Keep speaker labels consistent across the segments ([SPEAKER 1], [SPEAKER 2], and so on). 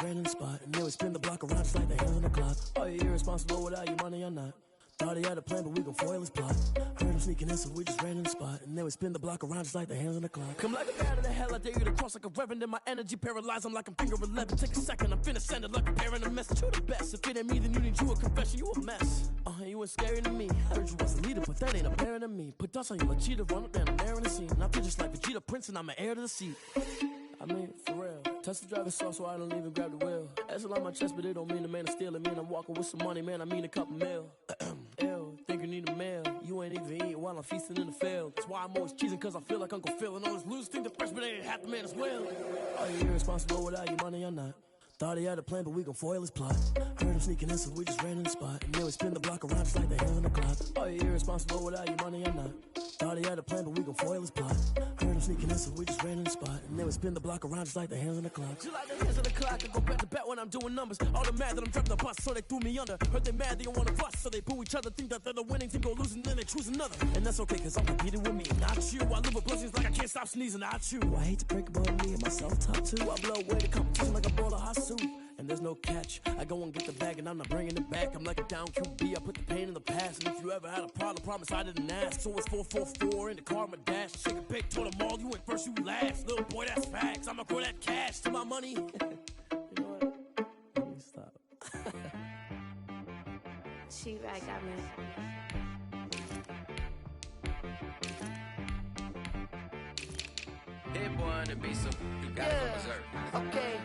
[SPEAKER 1] random spot, and they would spin the block around just like the hands on the clock. Are you irresponsible without your money or not? Thought he had a plan, but we gon' foil his plot. Heard him sneaking in, so we just ran in the spot, and they would spin the block around just like the hands on the clock. Come like a bat of the hell, I dare you to cross like a reverend, and my energy paralyzed. I'm like I'm finger 11. Take a second, I'm finna send it like a parent a message. You the best. If it ain't me, then you need you a confession. You a mess. You ain't scary to me. I heard you was a leader, but that ain't apparent to me. Put dust on you like cheetah, run up down the air in the scene. I feel just like Vegeta Prince, and I'm an heir to the seat. I mean, for real. Touch the driver's soft, so I don't even grab the wheel. That's on my chest, but it don't mean the man is stealing. Mean I'm walking with some money, man. I mean a couple mil. Ew, think you need a meal. You ain't even eating while I'm feasting in the field. That's why I'm always cheesing, cause I feel like Uncle Phil. And all this loose think the freshman ain't half the man as well. Are you irresponsible without your money or not? Thought he had a plan, but we gon' foil his plot. Heard him sneaking in, so we just ran in the spot, and they would spin the block around just like the hands on the clock. Are you irresponsible without your money or not? Thought he had a plan, but we gon' foil his plot. Heard him sneaking in, so we just ran in the spot, and they would spin the block around just like the hands on the clock. Just like the hands on the clock, I go back to back when I'm doing numbers. All the mad that I'm dropping the bus, so they threw me under. Heard they mad, they don't wanna bust, so they boo each other. Think that they're the winning team, go losing, then they choose another. And that's okay, cause I'm competing with me, not you. I live with blessings like I can't stop sneezing, not you. I hate to break about me and my self-talk too. I blow away the competition like a bowl of hot soup. And there's no catch. I go and get the bag and I'm not bringing it back. I'm like a down QB, I put the pain in the past. And if you ever had a problem, promise I didn't ask. So it's 444 in the car, my dash. Shake a big, told them all, you went first, you last. Little boy, that's facts. I'ma grow that cash to my money. You know what? Let me stop.
[SPEAKER 2] She-Rag got me.
[SPEAKER 3] It wanna be some, you got it from Missouri.
[SPEAKER 4] Okay.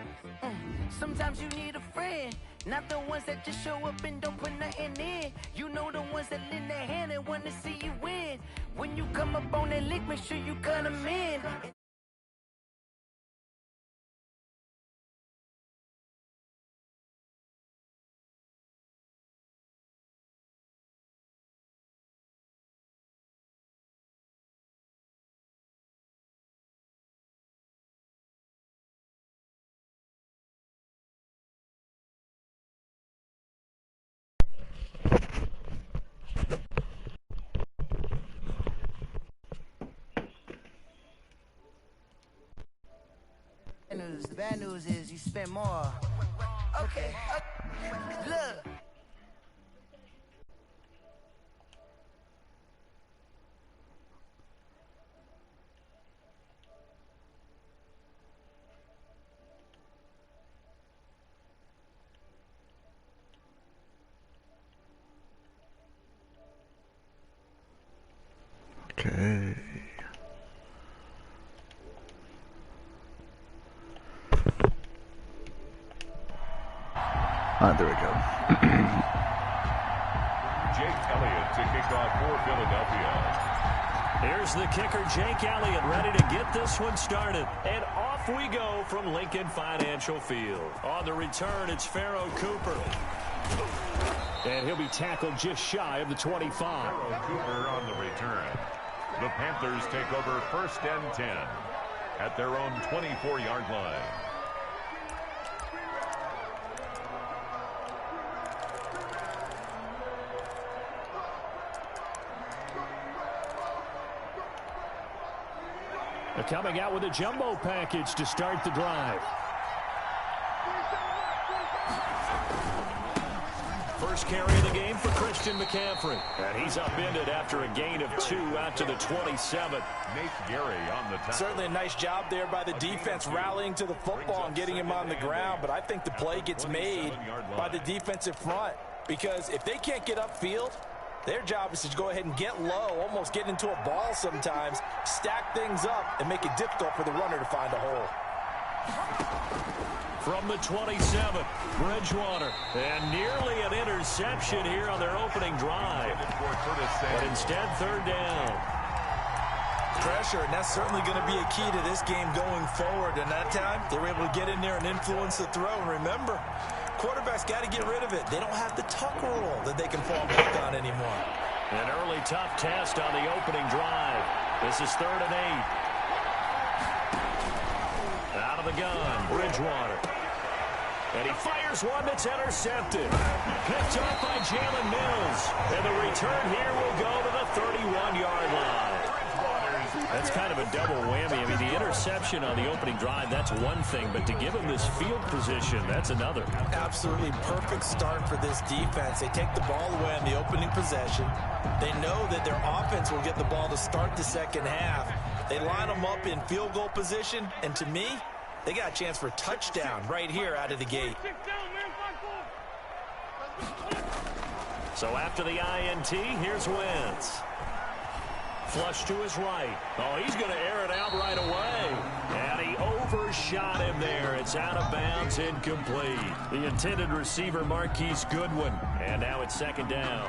[SPEAKER 4] Sometimes you need a friend, not the ones that just show up and don't put nothing in. You know the ones that lend a hand and wanna see you win. When you come up on that lick, make sure you cut them in. The bad news is you spend more. Okay. Look.
[SPEAKER 5] Okay. There we go.
[SPEAKER 6] Jake Elliott to kick off for Philadelphia.
[SPEAKER 7] Here's the kicker, Jake Elliott, ready to get this one started. And off we go from Lincoln Financial Field. On the return, it's Pharaoh Cooper. And he'll be tackled just shy of the 25.
[SPEAKER 6] Pharaoh Cooper on the return. The Panthers take over 1st and 10 at their own 24-yard line.
[SPEAKER 7] They're coming out with a jumbo package to start the drive. First carry of the game for Christian McCaffrey. And he's upended after a gain of 2 out to the 27.
[SPEAKER 6] Nate Gary on the tackle.
[SPEAKER 8] Certainly a nice job there by the defense rallying to the football and getting him on the ground. But I think the play gets made by the defensive front. Because if they can't get upfield, their job is to go ahead and get low, almost get into a ball sometimes, stack things up, and make it difficult for the runner to find a hole.
[SPEAKER 7] From the 27, Bridgewater. And nearly an interception here on their opening drive. But instead, 3rd down.
[SPEAKER 8] Pressure, and that's certainly going to be a key to this game going forward. And that time, they were able to get in there and influence the throw. And remember, quarterbacks got to get rid of it. They don't have the tuck rule that they can fall back on anymore.
[SPEAKER 7] An early tough test on the opening drive. This is 3rd and 8. Out of the gun, Bridgewater. And he fires one that's intercepted. Picked off by Jalen Mills. And the return here will go to the 31-yard line.
[SPEAKER 6] Bridgewater's
[SPEAKER 7] That's kind of a double whammy. I mean, the interception on the opening drive, that's one thing, but to give him this field position, that's another.
[SPEAKER 8] Absolutely perfect start for this defense. They take the ball away on the opening possession. They know that their offense will get the ball to start the second half. They line them up in field goal position, and to me, they got a chance for a touchdown right here out of the gate.
[SPEAKER 7] So after the INT, here's Wentz. Flush to his right. Oh, he's going to air it out right away. And he overshot him there. It's out of bounds, incomplete. The intended receiver, Marquise Goodwin. And now it's second down.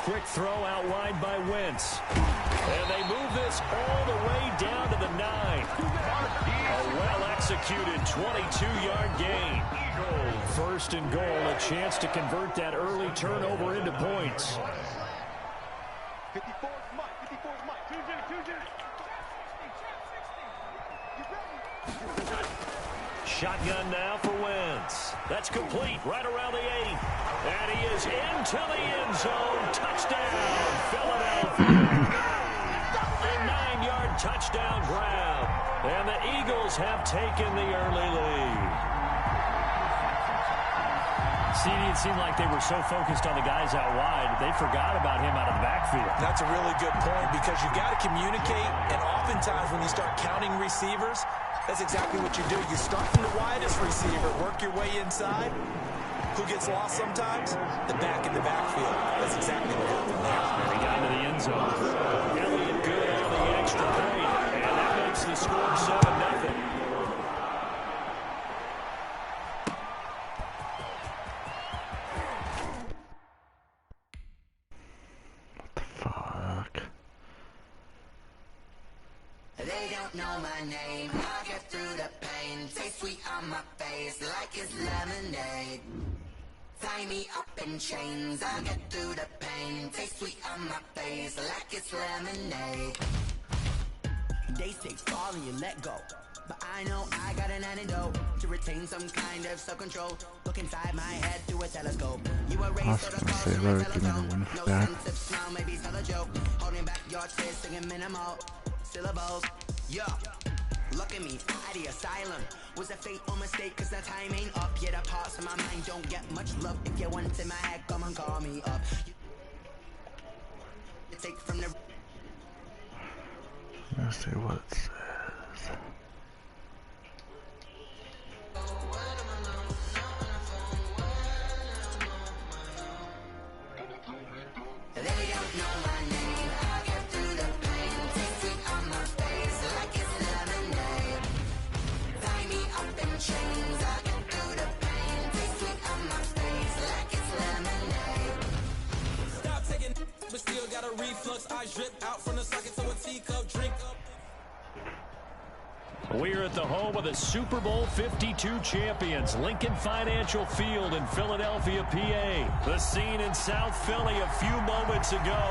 [SPEAKER 7] Quick throw out wide by Wentz. And they move this all the way down to the 9. A well-executed 22-yard gain. First and goal, a chance to convert that early turnover into points. Shotgun now for Wentz. That's complete right around the 8. And he is into the end zone. Touchdown, Philadelphia. A 9-yard touchdown grab. And the Eagles have taken the early lead. CD, it seemed like they were so focused on the guys out wide, they forgot about him out of the backfield.
[SPEAKER 8] That's a really good point because you've got to communicate, and oftentimes when you start counting receivers, that's exactly what you do. You start from the widest receiver, work your way inside. Who gets lost sometimes? The back in the backfield. That's exactly what happened there.
[SPEAKER 7] He got into the end zone. Elliott good on the extra point, and that makes the score 7-0.
[SPEAKER 5] They don't know my name. I get through the pain. Taste sweet on my face like it's lemonade. Tie me up in chains. I get through the pain. Taste sweet on my face like it's lemonade. They say fall and you let go, but I know I got an antidote to retain some kind of self-control. Look inside my head through a telescope. You were raised to the cause of your telephone. No sense of smile, maybe it's not a joke. Holding back your tears, singing minimal syllables. Yeah, look at me, at the asylum. Was a fate or mistake, cause the time ain't up. Yeah, the parts of my mind don't get much love. If you want in my head, come and call me up. You take from the...
[SPEAKER 9] Let's see what it says.
[SPEAKER 5] They don't know my name. I get through the pain. Taste sweet on my face like it's lemonade. Tie me up in chains. I get through the pain. Taste sweet on my face like it's lemonade.
[SPEAKER 10] Stop taking, but still got a reflux. I drip out from the socket to a teacup. Drink up.
[SPEAKER 7] We're at the home of the Super Bowl 52 champions, Lincoln Financial Field in Philadelphia, PA. The scene in South Philly a few moments ago.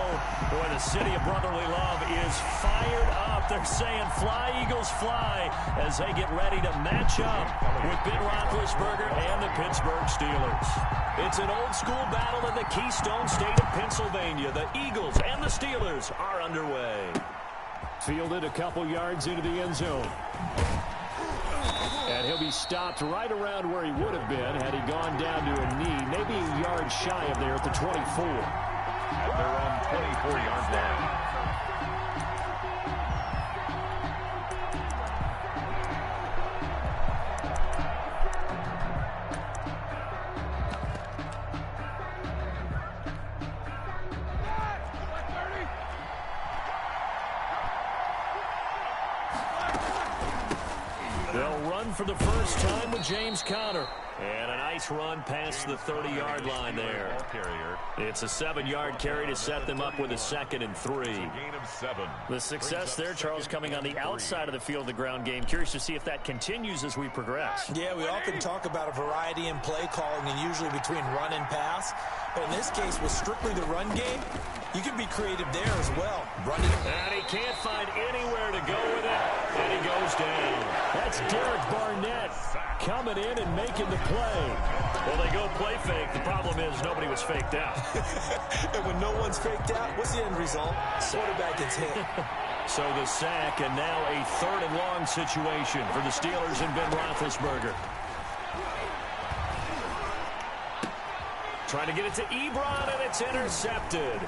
[SPEAKER 7] Boy, the city of brotherly love is fired up. They're saying, fly, Eagles, fly, as they get ready to match up with Ben Roethlisberger and the Pittsburgh Steelers. It's an old-school battle in the Keystone State of Pennsylvania. The Eagles and the Steelers are underway. Fielded a couple yards into the end zone. And he'll be stopped right around where he would have been had he gone down to a knee, maybe a yard shy of there at the 24.
[SPEAKER 6] At their own 24-yard line.
[SPEAKER 7] They'll run for the first time with James Conner. And an nice run past the 30-yard line there. It's a 7-yard carry to set them up with a 2nd and 3.
[SPEAKER 11] The success there, Charles, coming on the outside of the field of the ground game. Curious to see if that continues as we progress.
[SPEAKER 8] Yeah, we often talk about a variety in play calling and usually between run and pass. But in this case, with strictly the run game, you can be creative there as well. Running.
[SPEAKER 7] And he can't find anywhere to go with it. And he goes down.
[SPEAKER 11] That's Derek Barnett coming in and making the play.
[SPEAKER 7] Well, they go play fake. The problem is nobody was faked out.
[SPEAKER 8] And when no one's faked out, what's the end result? Quarterback gets hit.
[SPEAKER 7] So the sack, and now a 3rd and long situation for the Steelers and Ben Roethlisberger. Trying to get it to Ebron, and it's intercepted.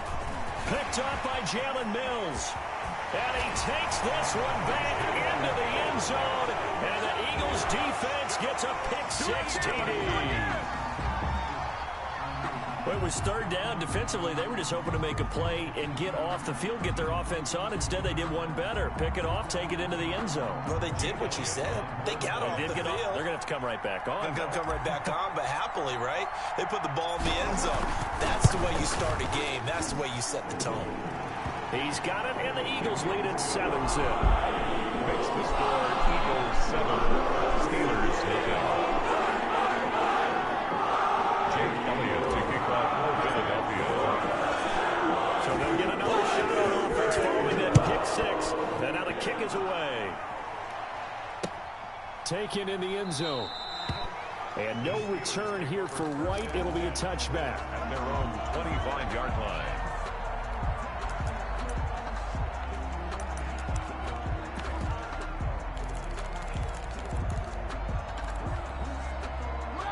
[SPEAKER 7] Picked up by Jalen Mills. And he takes this one back into the end zone. And the Eagles defense gets a pick-6 TD.
[SPEAKER 11] Well, it was 3rd down. Defensively, they were just hoping to make a play and get off the field, get their offense on. Instead, they did one better. Pick it off, take it into the end zone.
[SPEAKER 8] Well, they did what you said. They got off the field.
[SPEAKER 11] They're going to have to come right back on.
[SPEAKER 8] They're going to come right back on, but happily, right? They put the ball in the end zone. That's the way you start a game. That's the way you set the tone.
[SPEAKER 7] He's got it, and the Eagles lead at 7-zip.
[SPEAKER 6] Makes the score Eagles 7. Steelers take it. Jake Elliott to kick off for Philadelphia.
[SPEAKER 7] So they'll get another shot on offense following that pick-6. And now the kick is away.
[SPEAKER 11] Taken in the end zone. And no return here for White. It'll be a touchback.
[SPEAKER 6] At their own 25-yard line.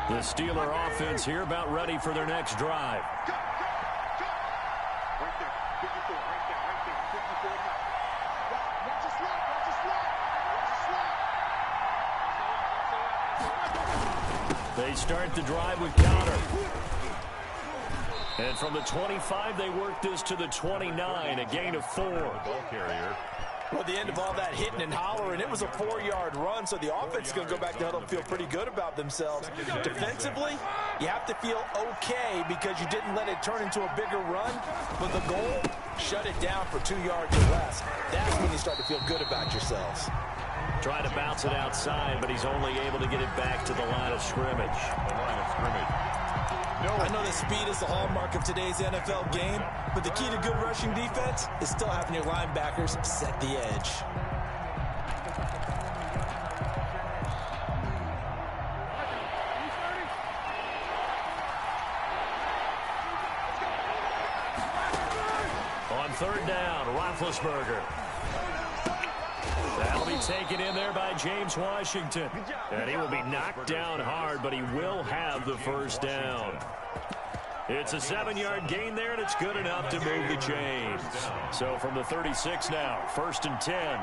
[SPEAKER 7] The Steeler offense here about ready for their next drive. They start the drive with counter. And from the 25, they work this to the 29, a gain of 4.
[SPEAKER 6] Ball carrier.
[SPEAKER 8] Well, at the end of all that hitting and hollering, it was a 4-yard run, so the offense is going to go back to huddle and feel pretty good about themselves. Defensively, you have to feel okay because you didn't let it turn into a bigger run, but the goal, shut it down for 2 yards or less. That's when you start to feel good about yourselves.
[SPEAKER 7] Trying to bounce it outside, but he's only able to get it back to the line of scrimmage.
[SPEAKER 6] The line of scrimmage.
[SPEAKER 8] I know that speed is the hallmark of today's NFL game, but the key to good rushing defense is still having your linebackers set the edge.
[SPEAKER 7] On 3rd down, Roethlisberger. That'll be taken in there by James Washington. And he will be knocked down hard, but he will have the 1st down. It's a 7-yard gain there, and it's good enough to move the chains. So from the 36 now, 1st and 10.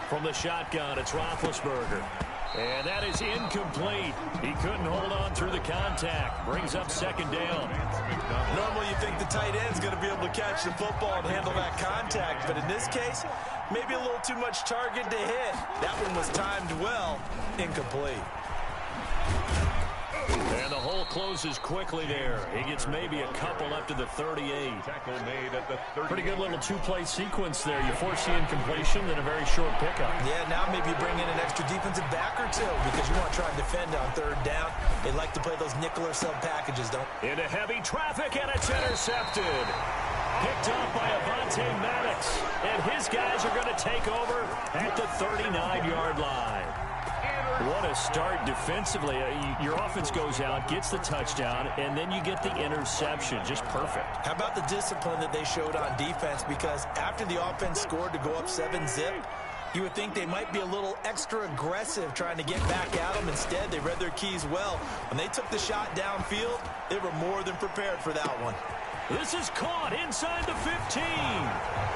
[SPEAKER 7] From the shotgun, it's Roethlisberger. And that is incomplete. He couldn't hold on through the contact. Brings up 2nd down.
[SPEAKER 8] Normally you think the tight end's going to be able to catch the football and handle that contact, but in this case, maybe a little too much target to hit. That one was timed well. Incomplete.
[SPEAKER 7] And the hole closes quickly there. He gets maybe a couple up to the 38.
[SPEAKER 6] Tackle made at the 38.
[SPEAKER 11] Pretty good little 2-play sequence there. You force the incompletion, then a very short pickup.
[SPEAKER 8] Yeah, now maybe you bring in an extra defensive back or two because you want to try and defend on 3rd down. They like to play those nickel or sub packages, don't they?
[SPEAKER 7] Into heavy traffic, and it's intercepted. Picked up by Avonte Maddox. And his guys are going to take over at the 39-yard line. What a start defensively. Your offense goes out, gets the touchdown, and then you get the interception. Just perfect.
[SPEAKER 8] How about the discipline that they showed on defense? Because after the offense scored to go up 7-zip, you would think they might be a little extra aggressive trying to get back at them. Instead, they read their keys well. When they took the shot downfield, they were more than prepared for that one.
[SPEAKER 7] This is caught inside the 15.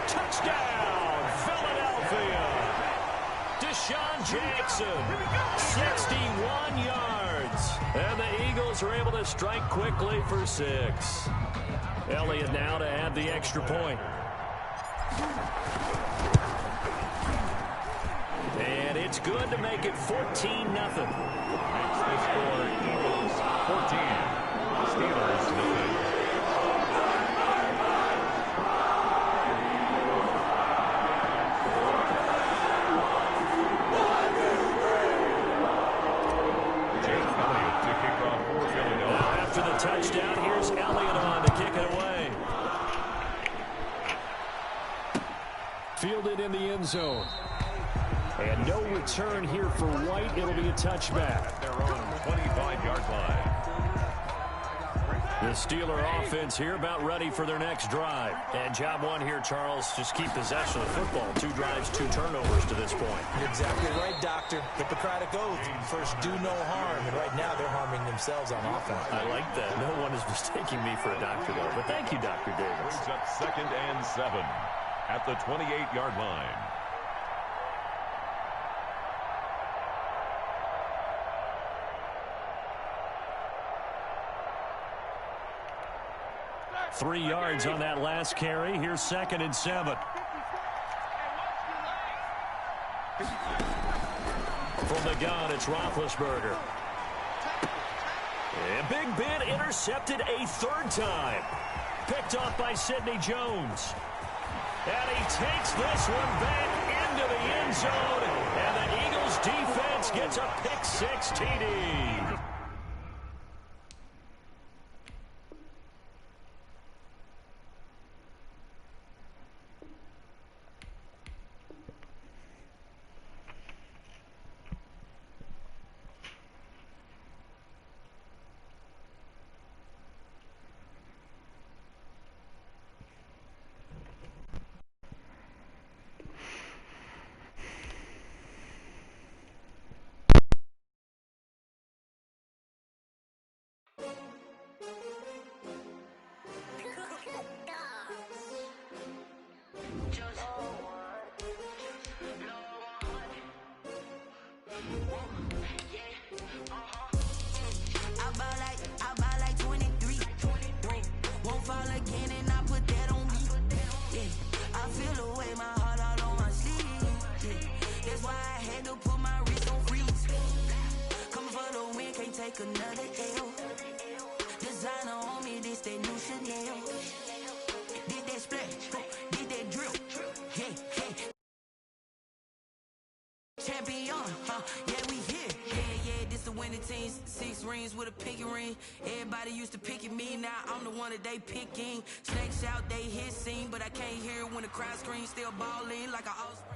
[SPEAKER 7] Touchdown, Philadelphia. Deshaun Jackson, 61 yards. And the Eagles are able to strike quickly for 6. Elliott now to add the extra point. And it's good to make it 14-0.
[SPEAKER 6] Makes the score
[SPEAKER 11] touchdown. Here's Elliott on to kick it away. Fielded in the end zone. And no return here for White. It'll be a touchback.
[SPEAKER 6] At their own 25-yard line.
[SPEAKER 11] The Steeler offense here about ready for their next drive. And job one here, Charles, just keep possession of the football. 2 drives, 2 turnovers to this point.
[SPEAKER 8] You're exactly right, Doctor. Hippocratic oath. First, do no harm. And right now, they're harming themselves on offense.
[SPEAKER 11] I like that. No one is mistaking me for a doctor, though. But thank you, Dr. Davis.
[SPEAKER 6] Brings up 2nd and 7 at the 28-yard line.
[SPEAKER 11] Three yards on that last carry. Here's 2nd and 7. From the gun, it's Roethlisberger. And Big Ben intercepted a 3rd time. Picked off by Sidney Jones. And he takes this one back into the end zone. And the Eagles defense gets a pick-6 TD.
[SPEAKER 5] Another L. Designer on me, this that new Chanel. Did that splash, did that drill. Yeah, yeah. Champion, yeah, we here. Yeah, this the winning team. 6 rings with a pinky ring. Everybody used to picking me, now I'm the one that they picking. Snakes out, they hit scene, but I can't hear it when the crowd screams. Still balling like a offspring.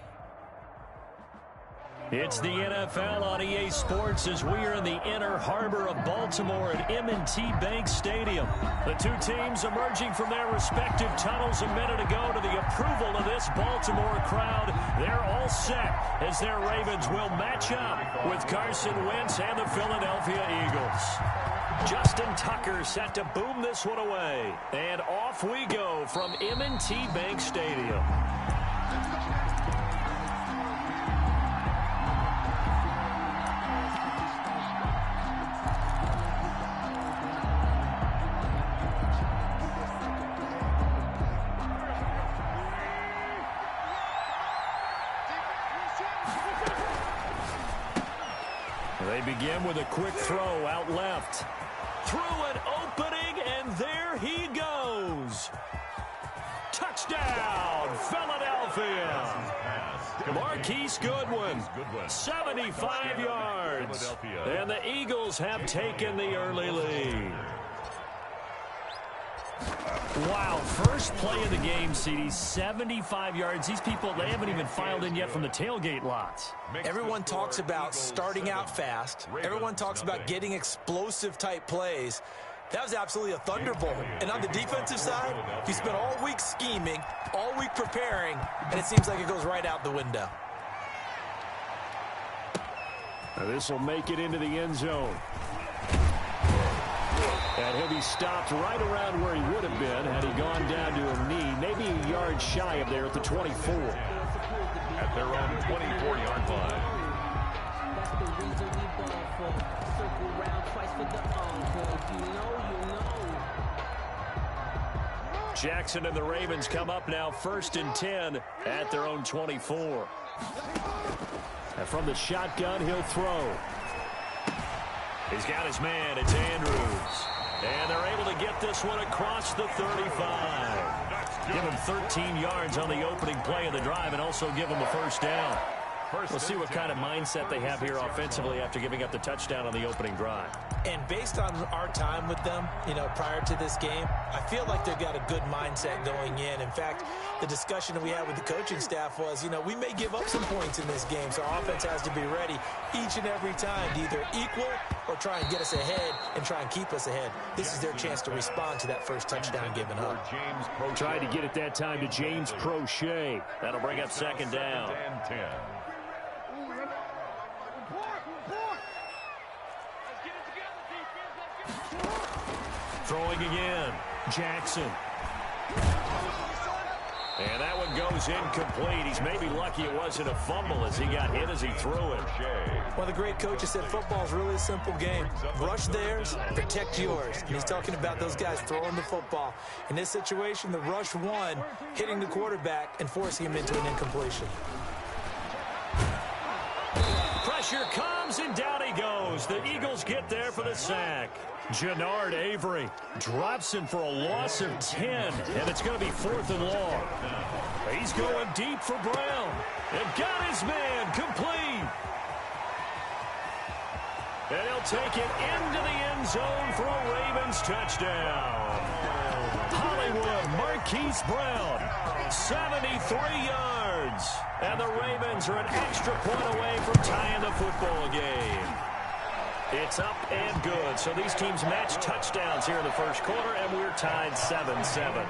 [SPEAKER 11] It's the NFL on EA Sports as we are in the inner harbor of Baltimore at M&T Bank Stadium. The two teams emerging from their respective tunnels a minute ago to the approval of this Baltimore crowd. They're all set as their Ravens will match up with Carson Wentz and the Philadelphia Eagles. Justin Tucker set to boom this one away. And off we go from M&T Bank Stadium. They begin with a quick throw out left. Through an opening, and there he goes. Touchdown, Philadelphia. Marquise Goodwin, 75 yards. And the Eagles have taken the early lead. Wow, first play of the game, CD, 75 yards. These people, they haven't even filed in yet from the tailgate lots.
[SPEAKER 8] Everyone talks about starting out fast. Everyone talks about getting explosive-type plays. That was absolutely a thunderbolt. And on the defensive side, he spent all week scheming, all week preparing, and it seems like it goes right out the window.
[SPEAKER 11] Now this will make it into the end zone. And he'll be stopped right around where he would have been had he gone down to a knee, maybe a yard shy of there at the 24.
[SPEAKER 6] At their own 24-yard line.
[SPEAKER 12] That's the reason we ball for. Circle round twice for the encore. You know.
[SPEAKER 11] Jackson and the Ravens come up now 1st and 10 at their own 24. And from the shotgun, he'll throw. He's got his man. It's Andrews. And they're able to get this one across the 35. Give him 13 yards on the opening play of the drive and also give him a first down. We'll see what kind of mindset they have here offensively after giving up the touchdown on the opening drive.
[SPEAKER 8] And based on our time with them, prior to this game, I feel like they've got a good mindset going in. In fact, the discussion that we had with the coaching staff was, we may give up some points in this game, so our offense has to be ready each and every time to either equal or try and get us ahead and try and keep us ahead. This is their chance to respond to that first touchdown given up.
[SPEAKER 11] Tried to get it that time to James Prochet. That'll bring up second down. Throwing again. Jackson. And that one goes incomplete. He's maybe lucky it wasn't a fumble as he got hit as he threw it.
[SPEAKER 8] One of the great coaches said football is really a simple game. Rush theirs, protect yours. And he's talking about those guys throwing the football. In this situation, the rush won, hitting the quarterback and forcing him into an incompletion.
[SPEAKER 11] Pressure comes, and down he goes. The Eagles get there for the sack. Jannard Avery drops him for a loss of 10, and it's going to be 4th and long. He's going deep for Brown, and got his man complete. And he'll take it into the end zone for a Ravens touchdown. Hollywood Marquise Brown, 73 yards. And the Ravens are an extra point away from tying the football game. It's up and good. So these teams match touchdowns here in the first quarter, and we're tied 7-7.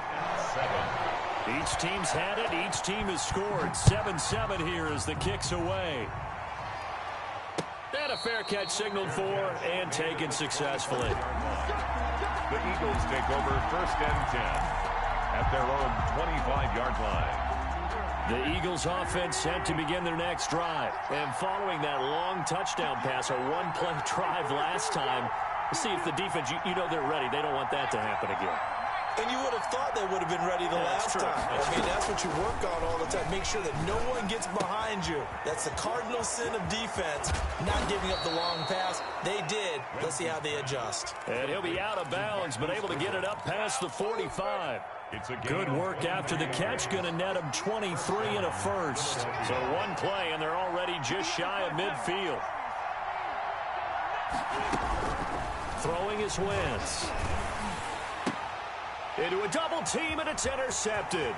[SPEAKER 11] Each team's had it. Each team has scored. 7-7 here as the kick's away. And a fair catch signaled for and taken successfully.
[SPEAKER 6] The Eagles take over 1st and 10 at their own 25-yard line.
[SPEAKER 11] The Eagles offense set to begin their next drive. And following that long touchdown pass, a one-play drive last time, see if the defense, you know they're ready. They don't want that to happen again.
[SPEAKER 8] And you would have thought they would have been ready the last time. That's what you work on all the time. Make sure that no one gets behind you. That's the cardinal sin of defense, not giving up the long pass. They did. Let's see how they adjust.
[SPEAKER 11] And he'll be out of bounds, but able to get it up past the 45. Good work after the catch. Going to net him 23 and a first. So one play, and they're already just shy of midfield. Throwing is Wentz. Into a double team, and it's intercepted.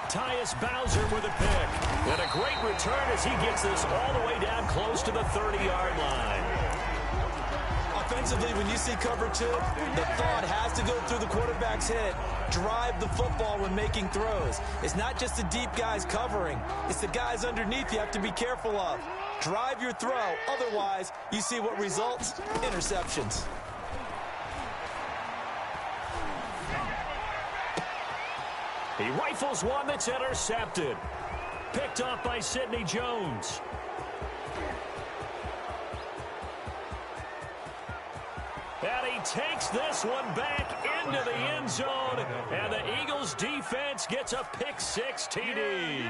[SPEAKER 11] Tyus Bowser with a pick. And a great return as he gets this all the way down close to the 30-yard line.
[SPEAKER 8] Offensively, when you see cover 2, the thought has to go through the quarterback's head. Drive the football when making throws. It's not just the deep guys covering. It's the guys underneath you have to be careful of. Drive your throw. Otherwise, you see what results? Interceptions.
[SPEAKER 11] He rifles one that's intercepted. Picked off by Sidney Jones. And he takes this one back into the end zone. And the Eagles defense gets a pick-6 TD.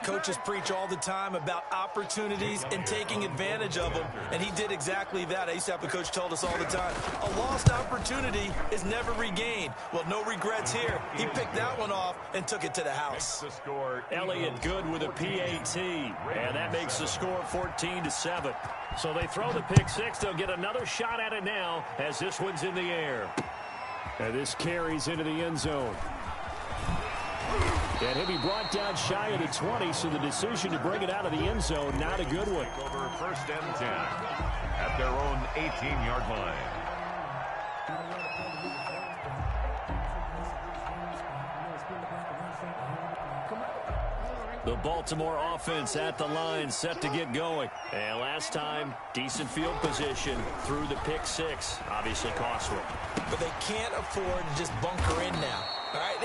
[SPEAKER 8] Coaches preach all the time about opportunities and taking advantage of them, and he did exactly that. I used to have a coach told us all the time, a lost opportunity is never regained. Well, no regrets here. He picked that one off and took it to the house.
[SPEAKER 11] Elliott Good with a PAT, and that makes the score 14-7. So they throw the pick-6. They'll get another shot at it now as this one's in the air. And this carries into the end zone. And he'll be brought down shy of the 20, so the decision to bring it out of the end zone, not a good one.
[SPEAKER 6] Over 1st and 10 at their own 18-yard line.
[SPEAKER 11] The Baltimore offense at the line, set to get going. And last time, decent field position through the pick-6. Obviously costly.
[SPEAKER 8] But they can't afford to just bunker in now. All right,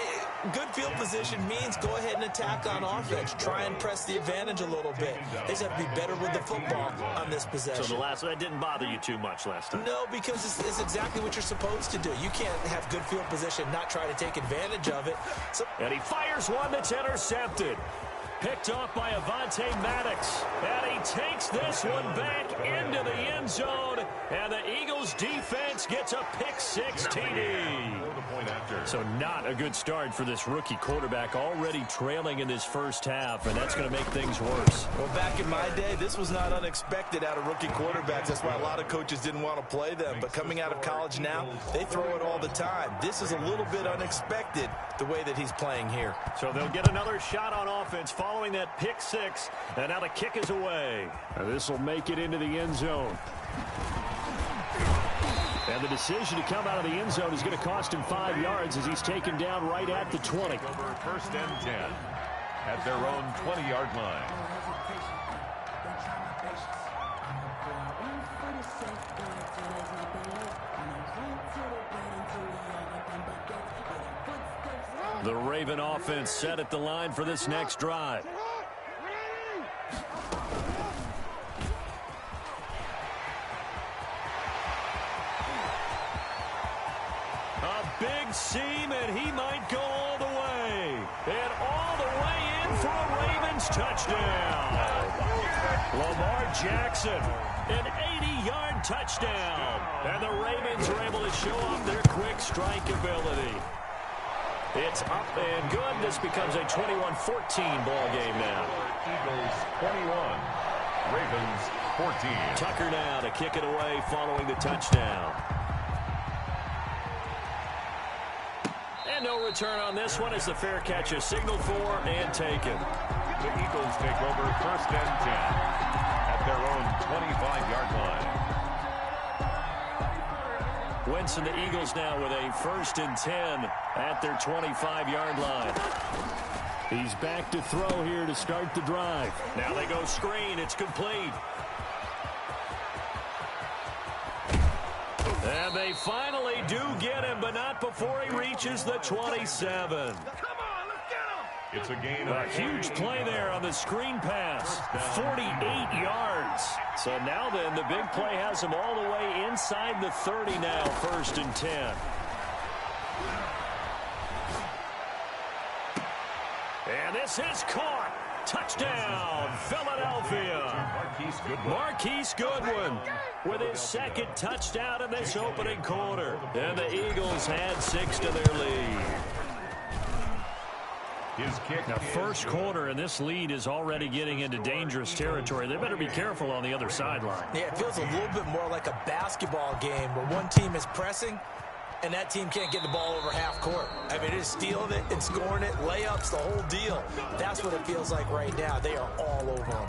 [SPEAKER 8] good field position means go ahead and attack on offense. Try and press the advantage a little bit. They just have to be better with the football on this possession.
[SPEAKER 11] So that didn't bother you too much last time?
[SPEAKER 8] No, because it's exactly what you're supposed to do. You can't have good field position, not try to take advantage of it.
[SPEAKER 11] And he fires one that's intercepted. Picked off by Avonte Maddox. And he takes this one back into the end zone. And the Eagles defense gets a pick-6 TD. So not a good start for this rookie quarterback, already trailing in this first half, and that's going to make things worse.
[SPEAKER 8] Well, back in my day, this was not unexpected out of rookie quarterbacks. That's why a lot of coaches didn't want to play them. But coming out of college now, they throw it all the time. This is a little bit unexpected, the way that he's playing here.
[SPEAKER 11] So they'll get another shot on offense following that pick six, and now the kick is away. This will make it into the end zone. And the decision to come out of the end zone is going to cost him 5 yards as he's taken down right at the 20.
[SPEAKER 6] Over first and 10 at their own 20-yard line.
[SPEAKER 11] The Raven offense set at the line for this next drive. Big seam, and he might go all the way. And all the way in for a Ravens touchdown. Lamar Jackson, an 80-yard touchdown. And the Ravens are able to show off their quick strike ability. It's up and good. This becomes a 21-14 ball game now.
[SPEAKER 6] Eagles 21, Ravens 14.
[SPEAKER 11] Tucker now to kick it away following the touchdown. And no return on this one as the fair catch is signaled for and taken.
[SPEAKER 6] The Eagles take over first and 10 at their own 25-yard line.
[SPEAKER 11] Wentz and the Eagles now with a first and 10 at their 25-yard line. He's back to throw here to start the drive. Now they go screen. It's complete. And they finally do get him, but not before he reaches the 27.
[SPEAKER 6] It's a gain.
[SPEAKER 11] A huge play there on the screen pass. 48 yards. So now then, the big play has him all the way inside the 30 now, first and 10. And this is caught. Touchdown, Philadelphia. Marquise Goodwin with his second touchdown in this opening quarter. And the Eagles add 6 to their lead. Now, first quarter, and this lead is already getting into dangerous territory. They better be careful on the other sideline.
[SPEAKER 8] Yeah, it feels a little bit more like a basketball game where one team is pressing and that team can't get the ball over half court. I mean, it is stealing it and scoring it, layups, the whole deal. That's what it feels like right now. They are all over them.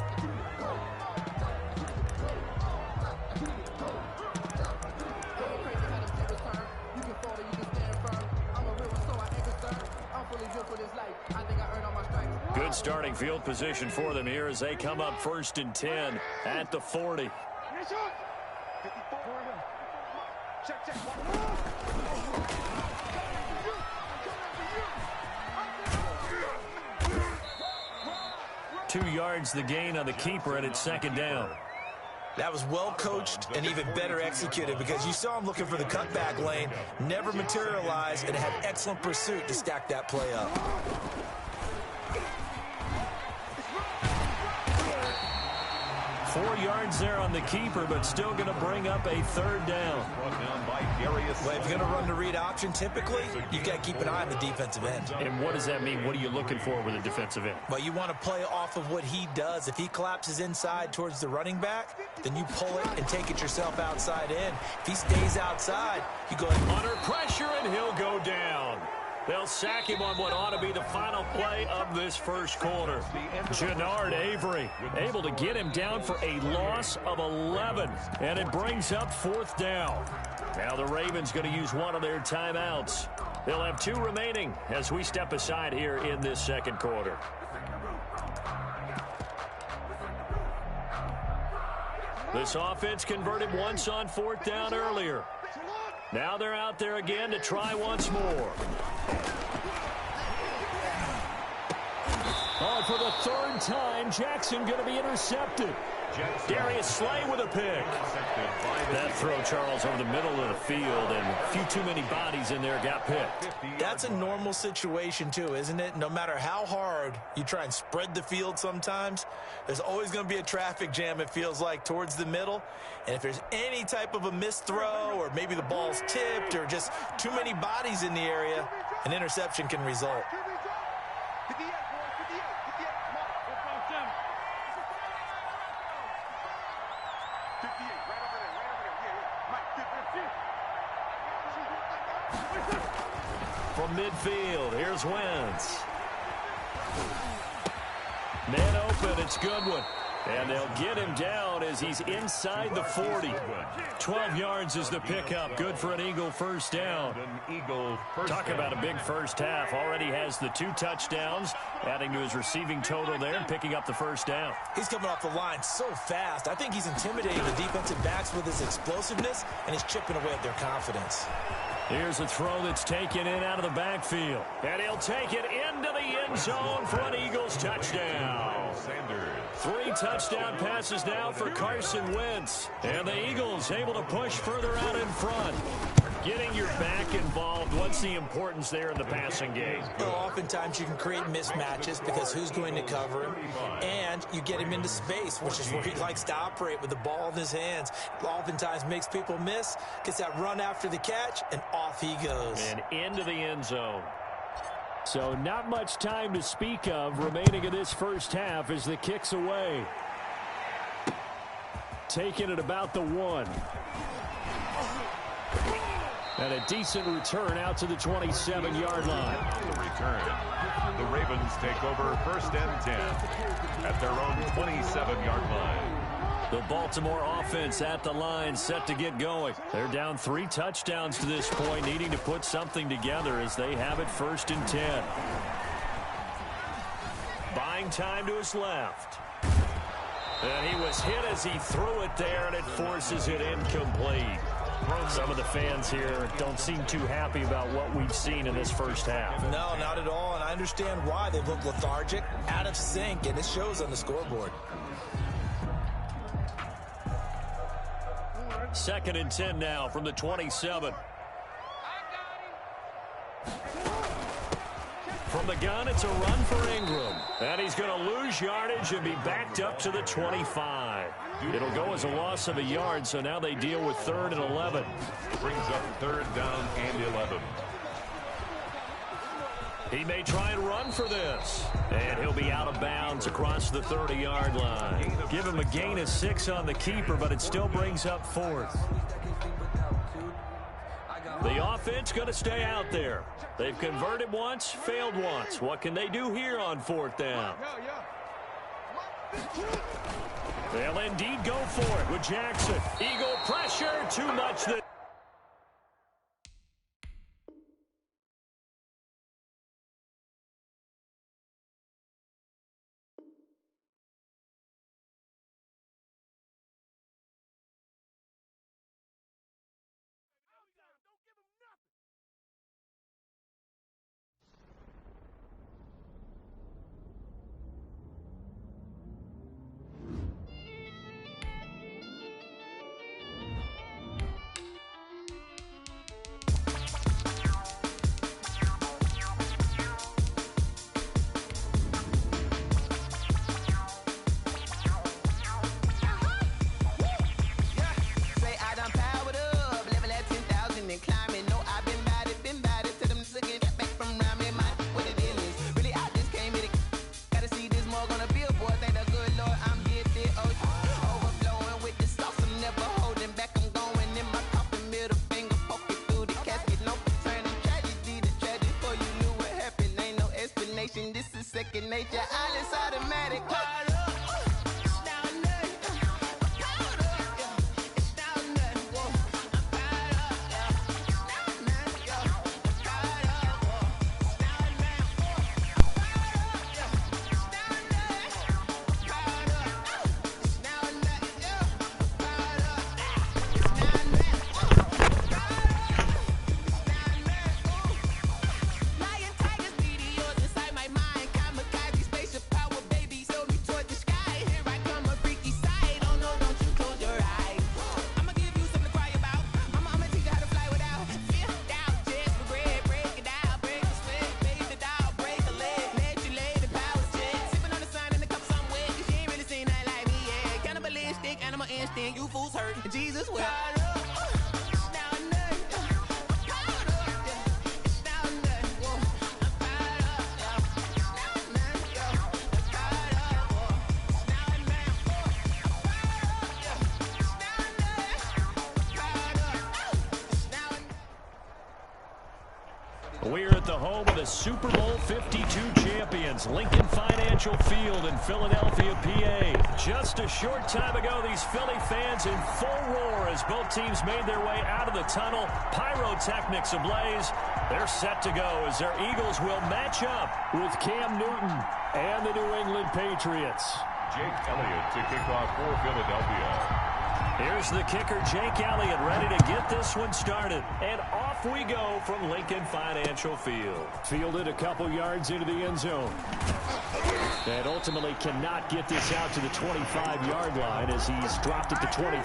[SPEAKER 11] Good starting field position for them here as they come up first and 10 at the 40. Two yards the gain on the keeper, and it's second down.
[SPEAKER 8] That was well coached and even better executed because you saw him looking for the cutback lane, never materialized, and had excellent pursuit to stack that play up.
[SPEAKER 11] Four yards there on the keeper, but still going to bring up a third down.
[SPEAKER 8] Well, if you're going to run the read option, typically, you've got to keep an eye on the defensive end.
[SPEAKER 11] And what does that mean? What are you looking for with a defensive end?
[SPEAKER 8] Well, you want to play off of what he does. If he collapses inside towards the running back, then you pull it and take it yourself outside in. If he stays outside, you go ahead.
[SPEAKER 11] Under pressure, and he'll go down. They'll sack him on what ought to be the final play of this first quarter. Jannard Avery able to get him down for a loss of 11, and it brings up fourth down. Now the Ravens going to use one of their timeouts. They'll have two remaining as we step aside here in this second quarter. This offense converted once on fourth down earlier. Now they're out there again to try once more. Oh, for the third time, Jackson going to be intercepted. Darius Slay with a pick. That throw, Charles, over the middle of the field, and a few too many bodies in there got picked.
[SPEAKER 8] That's a normal situation, too, isn't it? No matter how hard you try and spread the field sometimes, there's always going to be a traffic jam, it feels like, towards the middle. And if there's any type of a missed throw, or maybe the ball's tipped, or just too many bodies in the area, an interception can result.
[SPEAKER 11] From midfield, here's Wentz. Man open, it's Goodwin. And they'll get him down as he's inside the 40. 12 yards is the pickup. Good for an Eagle first down. Talk about a big first half. Already has the 2 touchdowns, adding to his receiving total there and picking up the first down.
[SPEAKER 8] He's coming off the line so fast. I think he's intimidating the defensive backs with his explosiveness, and he's chipping away at their confidence.
[SPEAKER 11] Here's a throw that's taken in out of the backfield. And he'll take it into the end zone for an Eagles touchdown. 3 touchdown passes now for Carson Wentz. And the Eagles able to push further out in front. Getting your back involved, what's the importance there in the passing game?
[SPEAKER 8] Well, oftentimes you can create mismatches because who's going to cover him, and you get him into space, which is where he likes to operate with the ball in his hands. Oftentimes makes people miss, gets that run after the catch, and off he goes.
[SPEAKER 11] And into the end zone. So not much time to speak of remaining in this first half as the kick's away. Taking it about the 1. And a decent return out to the 27-yard line.
[SPEAKER 6] Return. The Ravens take over first and 10 at their own 27-yard line.
[SPEAKER 11] The Baltimore offense at the line, set to get going. They're down 3 touchdowns to this point, needing to put something together as they have it first and 10. Buying time to his left. And he was hit as he threw it there, and it forces it incomplete. Some of the fans here don't seem too happy about what we've seen in this first half.
[SPEAKER 8] No, not at all, and I understand why. They look lethargic, out of sync, and it shows on the scoreboard.
[SPEAKER 11] 2nd and 10 now from the 27. From the gun, it's a run for Ingram. And he's going to lose yardage and be backed up to the 25. It'll go as a loss of a yard, so now they deal with 3rd and 11.
[SPEAKER 6] Brings up 3rd down and 11.
[SPEAKER 11] He may try and run for this. And he'll be out of bounds across the 30-yard line. Give him a gain of 6 on the keeper, but it still brings up 4th. The offense going to stay out there. They've converted once, failed once. What can they do here on 4th down? They'll indeed go for it with Jackson. Eagle pressure, too much.
[SPEAKER 4] Nature, all is automatic. Lion, tigers, meteors inside my mind. Kamikaze spaceship.
[SPEAKER 10] fools hurt. Jesus will.
[SPEAKER 11] We're at the home of the Super Bowl 52 champions, Lincoln Financial Field in Philadelphia, PA. Just a short time ago, these Philly fans in full roar as both teams made their way out of the tunnel. Pyrotechnics ablaze. They're set to go as their Eagles will match up with Cam Newton and the New England Patriots.
[SPEAKER 6] Jake Elliott to kick off for Philadelphia.
[SPEAKER 11] Here's the kicker, Jake Elliott, ready to get this one started. And off we go from Lincoln Financial Field. Fielded a couple yards into the end zone. And ultimately cannot get this out to the 25-yard line as he's dropped it to 23.
[SPEAKER 6] At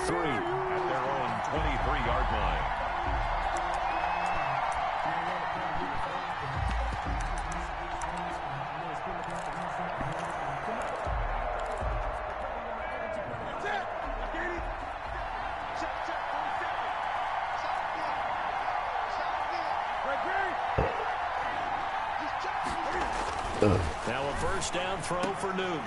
[SPEAKER 6] their own 23-yard line.
[SPEAKER 11] Now a first down throw for Newton.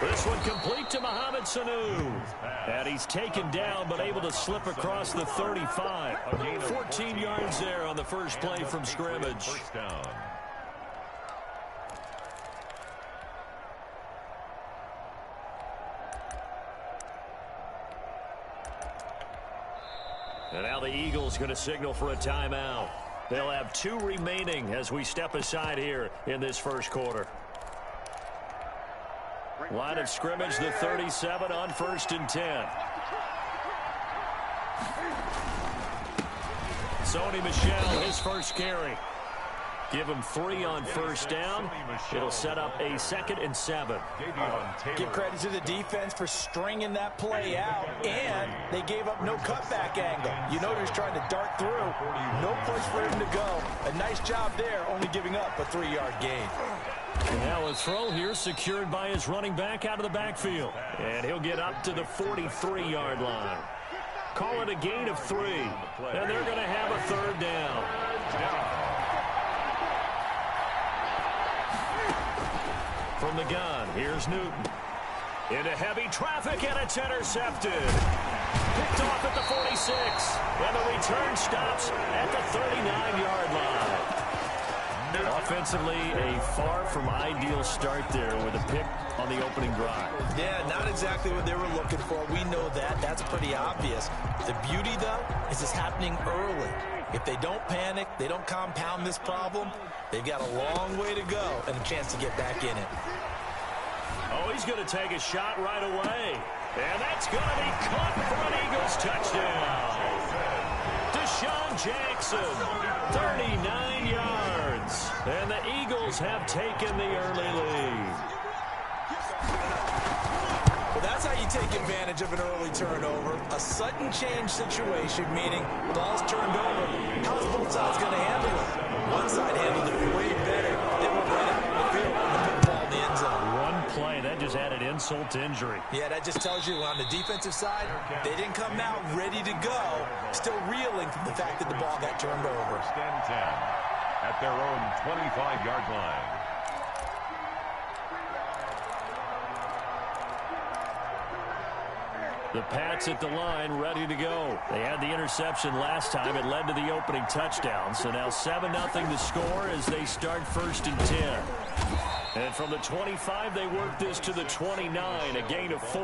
[SPEAKER 11] This one complete to Mohamed Sanu. And he's taken down but able to slip across the 35. 14 yards there on the first play from scrimmage.
[SPEAKER 6] First down.
[SPEAKER 11] And now the Eagles going to signal for a timeout. They'll have 2 remaining as we step aside here in this first quarter. Line of scrimmage, the 37 on 1st and 10. Sony Michel, his first carry. Give him 3 on first down. It'll set up a 2nd and 7.
[SPEAKER 8] Give credit to the defense for stringing that play out, and they gave up no cutback angle. You know he's trying to dart through. No place for him to go. A nice job there, only giving up a 3-yard gain.
[SPEAKER 11] And now a throw here secured by his running back out of the backfield. And he'll get up to the 43-yard line. Call it a gain of 3. And they're going to have a 3rd down. From the gun, here's Newton. Into heavy traffic, and it's intercepted. Picked off at the 46. And the return stops at the 39-yard line. Offensively, a far from ideal start there with a pick on the opening drive.
[SPEAKER 8] Yeah, not exactly what they were looking for. We know that. That's pretty obvious. The beauty, though, is it's happening early. If they don't panic, they don't compound this problem, they've got a long way to go and a chance to get back in it.
[SPEAKER 11] Oh, he's going to take a shot right away. And that's going to be caught for an Eagles touchdown. Deshaun Jackson, 39 yards. And the Eagles have taken the early lead.
[SPEAKER 8] Well, that's how you take advantage of an early turnover. A sudden change situation, meaning ball's turned over. How's both sides going to handle it? One side handled it way better. They were right out the field and put the ball in the end zone.
[SPEAKER 11] One play, that just added insult to injury.
[SPEAKER 8] Yeah, that just tells you on the defensive side, they didn't come out ready to go, still reeling from the fact that the ball got turned over.
[SPEAKER 6] First and 10 at their own 25-yard line.
[SPEAKER 11] The Pats at the line, ready to go. They had the interception last time. It led to the opening touchdown. So now 7-0 to score as they start 1st and 10. And from the 25, they work this to the 29, a gain of 4.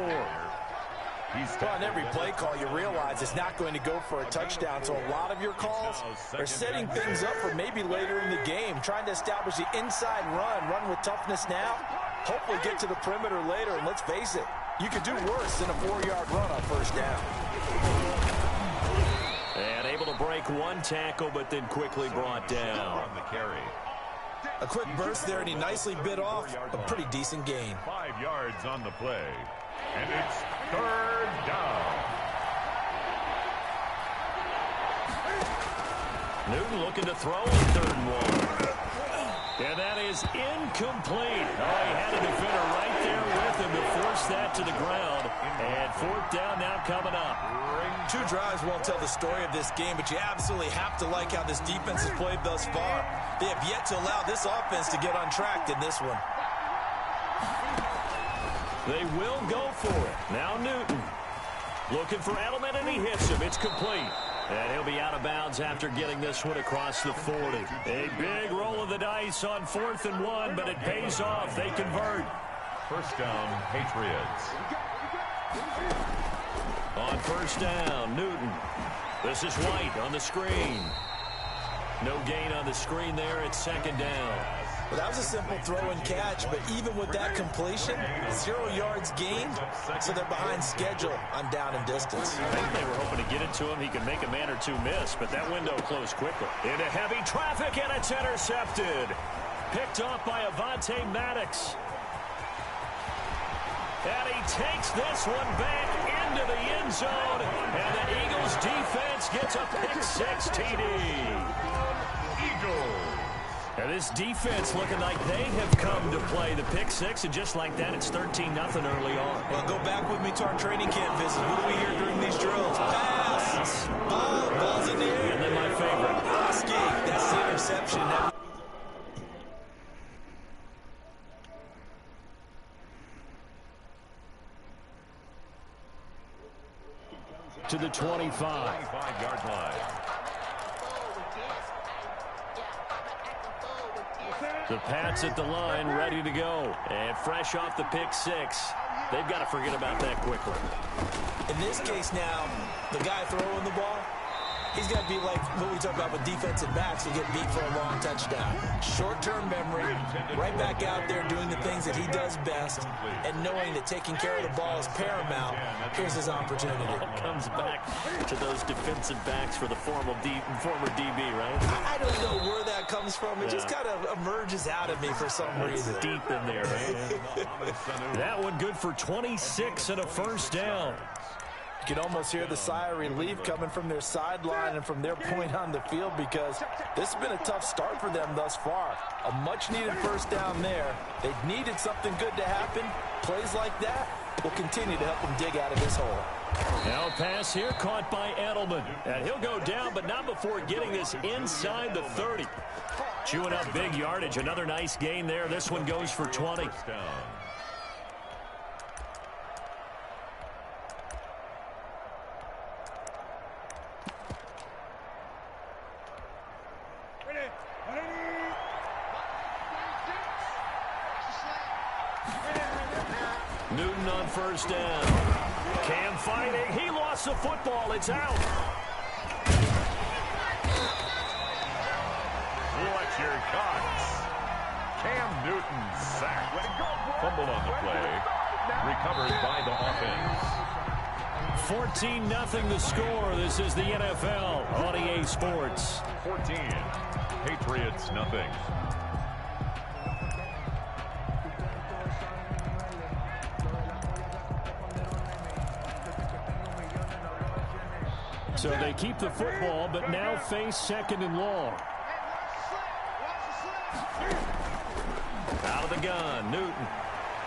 [SPEAKER 8] Well, on every play call, you realize it's not going to go for a touchdown. So a lot of your calls are setting things up for maybe later in the game, trying to establish the inside run with toughness now, hopefully get to the perimeter later. And let's face it, you could do worse than a 4-yard run on first down.
[SPEAKER 11] And able to break one tackle, but then quickly brought down.
[SPEAKER 6] On the carry.
[SPEAKER 8] A quick burst there, and he nicely bit off a pretty decent gain.
[SPEAKER 6] 5 yards on the play. And it's 3rd down.
[SPEAKER 11] Newton looking to throw on 3rd and 1. And that is incomplete. Oh, he had a defender right there with him to force that to the ground. And fourth down now coming up.
[SPEAKER 8] Two drives won't tell the story of this game, but you absolutely have to like how this defense has played thus far. They have yet to allow this offense to get untracked in this one.
[SPEAKER 11] They will go for it. Now Newton looking for Edelman, and he hits him. It's complete. And he'll be out of bounds after getting this one across the 40. A big roll of the dice on 4th and 1, but it pays off. They convert.
[SPEAKER 6] First down, Patriots.
[SPEAKER 11] On first down, Newton. This is White on the screen. No gain on the screen there. It's second down.
[SPEAKER 8] Well, that was a simple throw and catch, but even with that completion, 0 yards gained, so they're behind schedule on down and distance.
[SPEAKER 11] I think they were hoping to get it to him. He could make a man or two miss, but that window closed quickly. Into heavy traffic, and it's intercepted. Picked off by Avonte Maddox. And he takes this one back into the end zone, and the Eagles defense gets a pick-6 TD.
[SPEAKER 6] Eagles.
[SPEAKER 11] And this defense looking like they have come to play the pick-6, and just like that, it's 13-0 early on.
[SPEAKER 8] Well, go back with me to our training camp visit. What do we hear during these drills? Pass! Ball's in the air.
[SPEAKER 11] And then my favorite.
[SPEAKER 8] Escape. That's the interception.
[SPEAKER 11] To the 25.
[SPEAKER 6] 25-yard line.
[SPEAKER 11] The Pats at the line, ready to go. And fresh off the pick-6. They've got to forget about that quickly.
[SPEAKER 8] In this case now, the guy throwing the ball, he's got to be like what we talk about with defensive backs who get beat for a long touchdown. Short-term memory, right back out there doing the things that he does best, and knowing that taking care of the ball is paramount. Here's his opportunity.
[SPEAKER 11] All comes back to those defensive backs for the former DB, right?
[SPEAKER 8] I don't know where that comes from. It just kind of emerges out of me for some reason.
[SPEAKER 11] It's deep in there, right? That one good for 26 and a first down.
[SPEAKER 8] You can almost hear the sigh of relief coming from their sideline and from their point on the field, because this has been a tough start for them thus far. A much-needed first down there. They needed something good to happen. Plays like that will continue to help them dig out of this hole.
[SPEAKER 11] Now pass here caught by Edelman. And he'll go down, but not before getting this inside the 30. Chewing up big yardage. Another nice gain there. This one goes for 20. Newton on first down. Cam fighting. He lost the football. It's out.
[SPEAKER 6] Fletcher Cox. Cam Newton sacked. Fumble on the play. Recovered by the offense.
[SPEAKER 11] 14-0 the score. This is the NFL on EA Sports.
[SPEAKER 6] 14. Patriots nothing.
[SPEAKER 11] So they keep the football, but now face second and long. Out of the gun, Newton.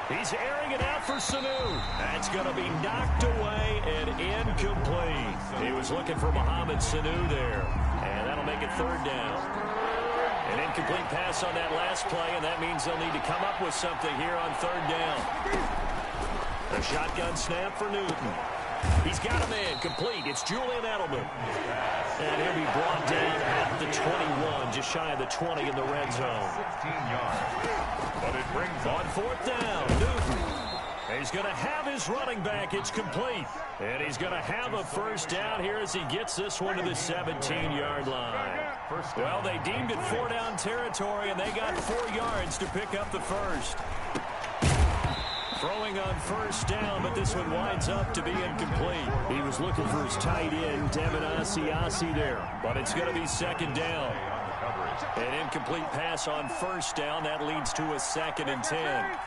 [SPEAKER 11] He's airing it out for Sanu. That's going to be knocked away and incomplete. He was looking for Mohamed Sanu there. And that'll make it third down. An incomplete pass on that last play, and that means they'll need to come up with something here on third down. A shotgun snap for Newton. He's got a man complete. It's Julian Edelman. And he'll be brought down at the 21, just shy of the 20 in the red zone.
[SPEAKER 6] 16 yards. But it brings
[SPEAKER 11] on fourth down. Newton. He's going to have his running back. It's complete. And he's going to have a first down here as he gets this one to the 17-yard line. Well, they deemed it 4-down territory, and they got 4 yards to pick up the first. Throwing on first down, but this one winds up to be incomplete. He was looking for his tight end, Devin Asiasi there, but it's going to be second down. An incomplete pass on first down. That leads to a 2nd and 10.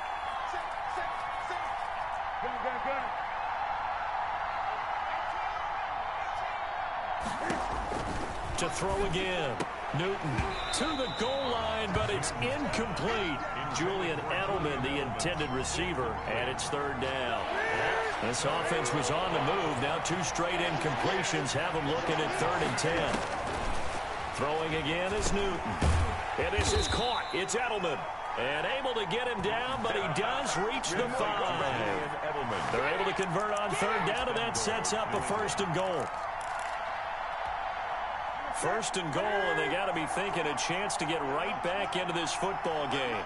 [SPEAKER 11] To throw again. Newton to the goal line, but it's incomplete. Julian Edelman, the intended receiver, and it's third down. This offense was on the move. Now 2 straight incompletions have them looking at 3rd and 10. Throwing again is Newton. And this is caught. It's Edelman. And able to get him down, but he does reach the 5. They're able to convert on 3rd down, and that sets up a 1st and goal. 1st and goal, and they got to be thinking a chance to get right back into this football game.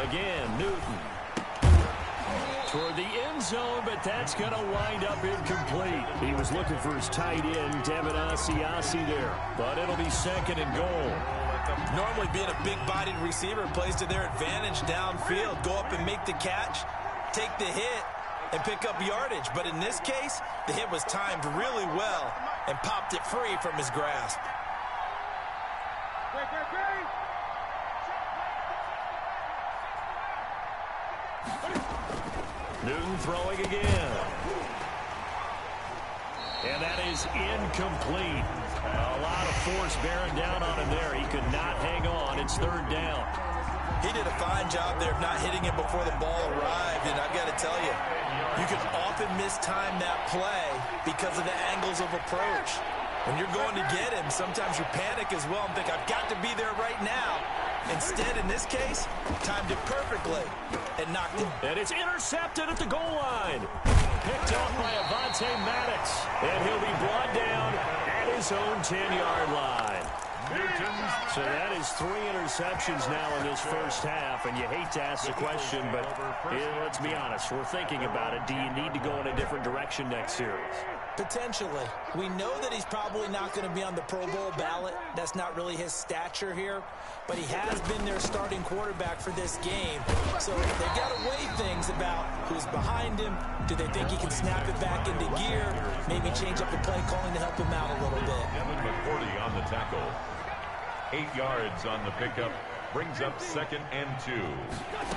[SPEAKER 11] Again, Newton. Toward the end zone, but that's going to wind up incomplete. He was looking for his tight end, Devin Asiasi there, but it'll be 2nd and goal.
[SPEAKER 8] Normally being a big-bodied receiver plays to their advantage downfield. Go up and make the catch, take the hit, and pick up yardage. But in this case, the hit was timed really well and popped it free from his grasp.
[SPEAKER 11] Newton throwing again. And that is incomplete. A lot of force bearing down on him there. He could not hang on. It's 3rd down.
[SPEAKER 8] He did a fine job there of not hitting him before the ball arrived. And I've got to tell you, you can often mistime that play because of the angles of approach. When you're going to get him, sometimes you panic as well and think, I've got to be there right now. Instead, in this case, timed it perfectly and knocked it.
[SPEAKER 11] And it's intercepted at the goal line. Picked up by Avonte Maddox. And he'll be brought down at his own 10-yard line. So that is 3 interceptions now in this first half, and you hate to ask the question, but let's be honest, we're thinking about it. Do you need to go in a different direction next series?
[SPEAKER 8] Potentially. We know that he's probably not going to be on the Pro Bowl ballot. That's not really his stature here, but he has been their starting quarterback for this game. So they've got to weigh things about who's behind him. Do they think he can snap it back into gear? Maybe change up the play calling to help him out a little bit.
[SPEAKER 6] Kevin McCourty on the tackle. 8 yards on the pickup. Brings up 2nd and 2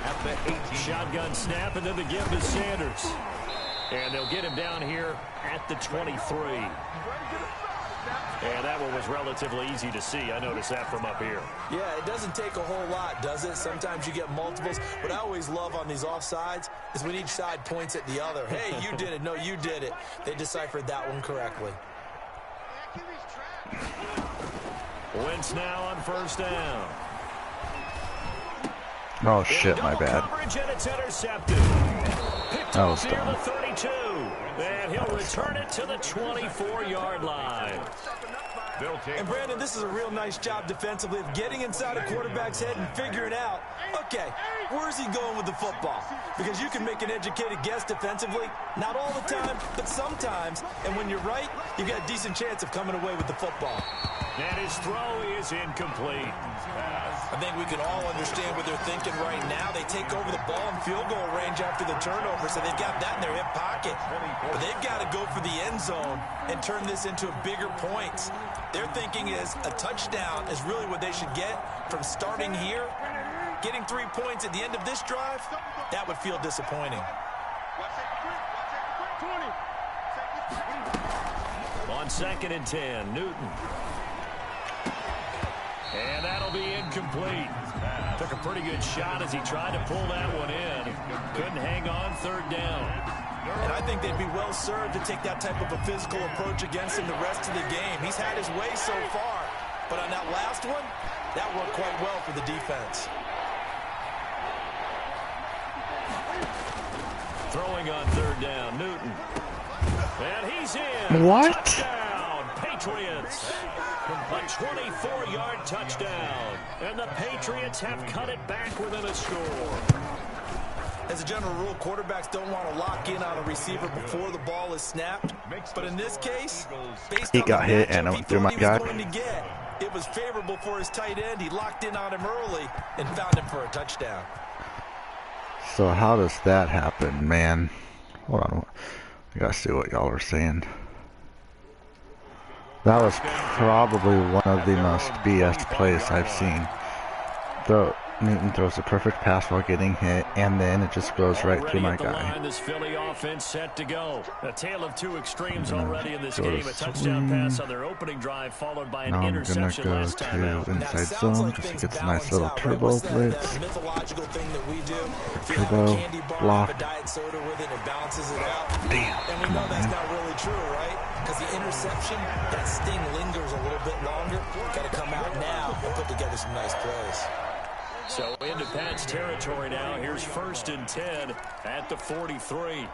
[SPEAKER 6] at the 18.
[SPEAKER 11] Shotgun snap, and then the give to Sanders. And they'll get him down here at the 23. And that one was relatively easy to see. I noticed that from up here.
[SPEAKER 8] Yeah, it doesn't take a whole lot, does it? Sometimes you get multiples. What I always love on these offsides is when each side points at the other. Hey, you did it. No, you did it. They deciphered that one correctly.
[SPEAKER 11] Wentz now on 1st down.
[SPEAKER 9] Oh, shit, my bad.
[SPEAKER 11] Coverage, and it's intercepted. Picked
[SPEAKER 9] That was
[SPEAKER 11] off near
[SPEAKER 9] dumb.
[SPEAKER 11] the 32. And he'll return it to the 24-yard line.
[SPEAKER 8] And Brandon, this is a real nice job defensively of getting inside a quarterback's head and figuring out, okay, where's he going with the football? Because you can make an educated guess defensively, not all the time, but sometimes. And when you're right, you've got a decent chance of coming away with the football.
[SPEAKER 11] And his throw is incomplete.
[SPEAKER 8] I think we can all understand what they're thinking right now. They take over the ball in field goal range after the turnover, so they've got that in their hip pocket. But they've got to go for the end zone and turn this into bigger points. Their thinking is a touchdown is really what they should get from starting here. Getting 3 points at the end of this drive, that would feel disappointing.
[SPEAKER 11] On 2nd and 10, Newton. And that'll be incomplete. Took a pretty good shot as he tried to pull that one in. Couldn't hang on 3rd down.
[SPEAKER 8] And I think they'd be well served to take that type of a physical approach against him the rest of the game. He's had his way so far. But on that last one, that worked quite well for the defense.
[SPEAKER 11] Throwing on 3rd down, Newton. And he's in.
[SPEAKER 9] What?
[SPEAKER 11] Touchdown, Patriots. A 24-yard touchdown. And the Patriots have cut it back within a score.
[SPEAKER 8] As a general rule, quarterbacks don't want to lock in on a receiver before the ball is snapped. But in this case, based
[SPEAKER 9] He
[SPEAKER 8] on
[SPEAKER 9] got
[SPEAKER 8] the
[SPEAKER 9] hit
[SPEAKER 8] matchup
[SPEAKER 9] and I
[SPEAKER 8] he
[SPEAKER 9] went through
[SPEAKER 8] thought
[SPEAKER 9] my
[SPEAKER 8] he was
[SPEAKER 9] guy.
[SPEAKER 8] going to get, it was favorable for his tight end. He locked in on him early and found him for a touchdown.
[SPEAKER 9] So how does that happen, man? Hold on. I gotta see what y'all are saying. That was probably one of the most BS plays I've seen. Newton throws the perfect pass while getting hit, and then it just goes right through my guy.
[SPEAKER 11] Line, this Philly offense set to go. A tale of two extremes already in this game. A touchdown pass on their opening drive, followed by an interception last time out.
[SPEAKER 9] Inside zone, just to get the nice little turbo blitz.
[SPEAKER 8] Mythological thing that we do.
[SPEAKER 9] Turbo block.
[SPEAKER 8] Diet soda with it, it balances it out.
[SPEAKER 9] Damn.
[SPEAKER 8] And we know that's not really true, right? Because the interception, that sting lingers a little bit longer. Got to come out now and put together some nice plays.
[SPEAKER 11] So into Pat's territory now. Here's 1st and 10 at the 43.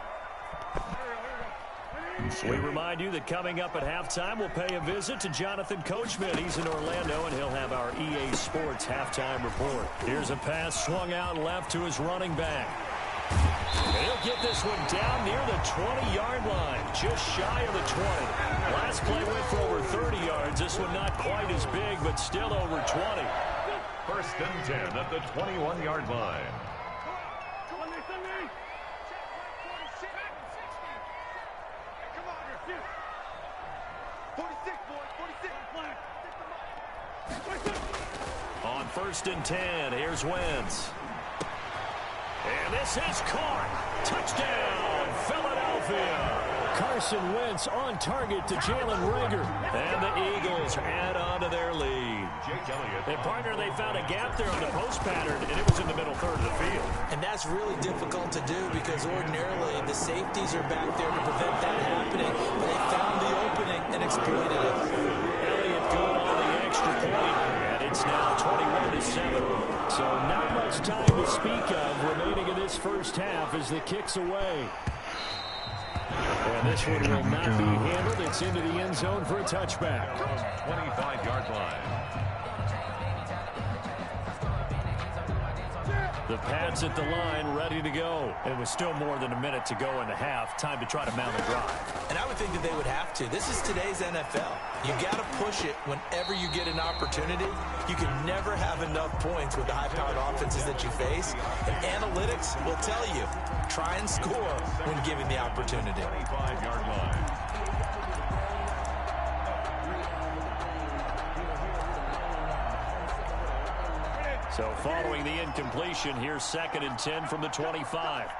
[SPEAKER 11] We remind you that coming up at halftime, we'll pay a visit to Jonathan Coachman. He's in Orlando, and he'll have our EA Sports halftime report. Here's a pass swung out left to his running back. And he'll get this one down near the 20-yard line, just shy of the 20. Last play went for over 30 yards. This one not quite as big, but still over 20.
[SPEAKER 6] 1st and 10 at the 21-yard line.
[SPEAKER 11] On 1st and 10, here's Wentz. And this is caught. Touchdown, Philadelphia. Carson Wentz on target to Jalen Reagor. And the Eagles add on to their lead. And partner, they found a gap there on the post pattern, and it was in the middle third of the field.
[SPEAKER 8] And that's really difficult to do because ordinarily the safeties are back there to prevent that happening. But they found the opening and exploited it.
[SPEAKER 11] Elliott good on the extra point. And it's now 21-7. So not much time to speak of remaining in this first half as the kick's away. And this one will not be handled. It's into the end zone for a touchback.
[SPEAKER 6] 25-yard line.
[SPEAKER 11] The Pats at the line, ready to go. It was still more than a minute to go in the half. Time to try to mount a drive.
[SPEAKER 8] And I would think that they would have to. This is today's NFL. You got to push it whenever you get an opportunity. You can never have enough points with the high-powered offenses that you face. And analytics will tell you, try and score when given the opportunity.
[SPEAKER 6] 25-yard line.
[SPEAKER 11] So following the incompletion, here's 2nd and 10 from the 25.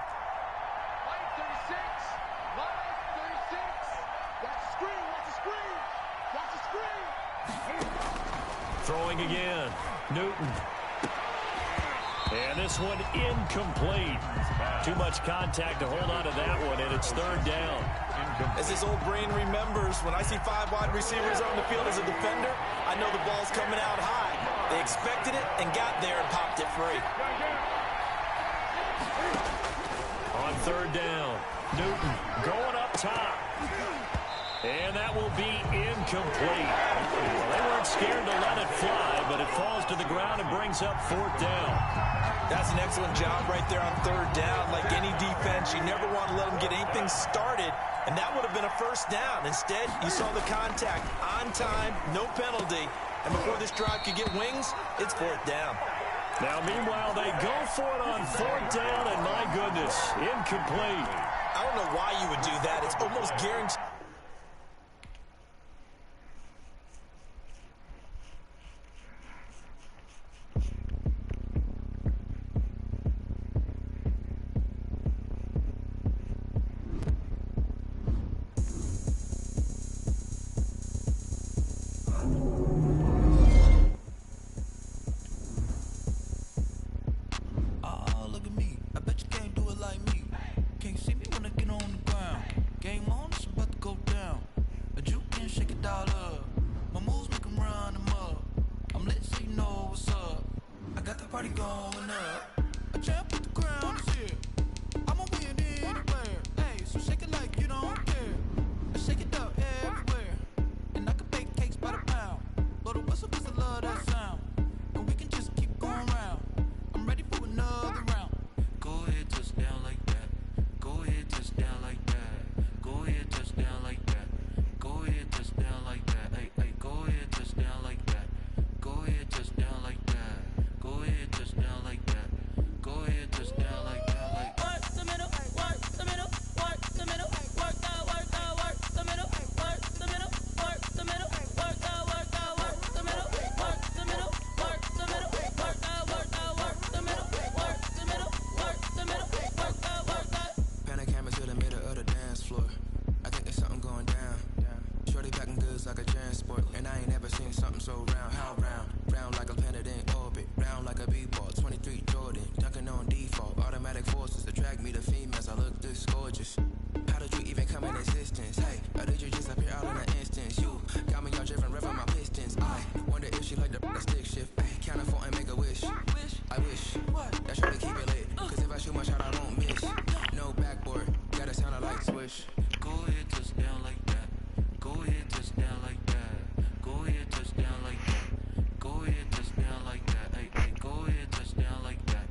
[SPEAKER 11] Throwing again. Newton. And this one incomplete. Too much contact to hold on to that one, and it's 3rd down.
[SPEAKER 8] As this old brain remembers, when I see 5 wide receivers on the field as a defender, I know the ball's coming out high. They expected it and got there and popped it free.
[SPEAKER 11] On 3rd down, Newton going up top. And that will be incomplete. They weren't scared to let it fly, but it falls to the ground and brings up 4th down.
[SPEAKER 8] That's an excellent job right there on 3rd down. Like any defense, you never want to let them get anything started, and that would have been a 1st down. Instead, you saw the contact on time, no penalty, and before this drive could get wings, it's 4th down.
[SPEAKER 11] Now, meanwhile, they go for it on 4th down, and my goodness, incomplete.
[SPEAKER 8] I don't know why you would do that. It's almost guaranteed.
[SPEAKER 13] Touchdown like that.
[SPEAKER 10] sport, and I ain't never seen something so round. How round? Round like a planet in orbit, round like a b-ball. 23 Jordan, dunking on default. Automatic forces attract me to females. I look this gorgeous. How did you even come in existence? Hey, or did you just appear out in an instance? You got me all driven, revving my pistons. I wonder if she like the stick shift. Hey, count it 4 and make a wish. I wish that should keep it lit. Cause if I shoot my shot, I won't miss. No backboard, gotta sound like swish. Go ahead, touchdown like that. Go ahead, touchdown like that. Go ahead, touchdown like that. Go ahead, touchdown like that. Hey, hey, go ahead, touchdown like that.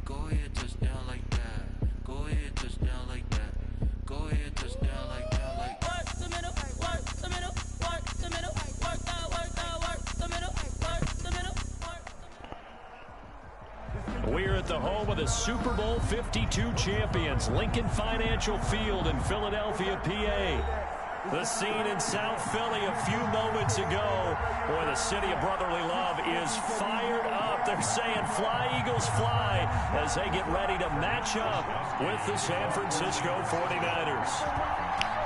[SPEAKER 10] Go ahead, touchdown like that. Go ahead, touchdown like that. Go ahead, touchdown like that. Like work the middle, work the middle, work the middle, work the middle, work the middle.
[SPEAKER 11] We're at the home of the Super Bowl 52 champions, Lincoln Financial Field in Philadelphia, PA. The scene in South Philly a few moments ago where the city of brotherly love is fired up. They're saying fly, Eagles, fly as they get ready to match up with the San Francisco 49ers.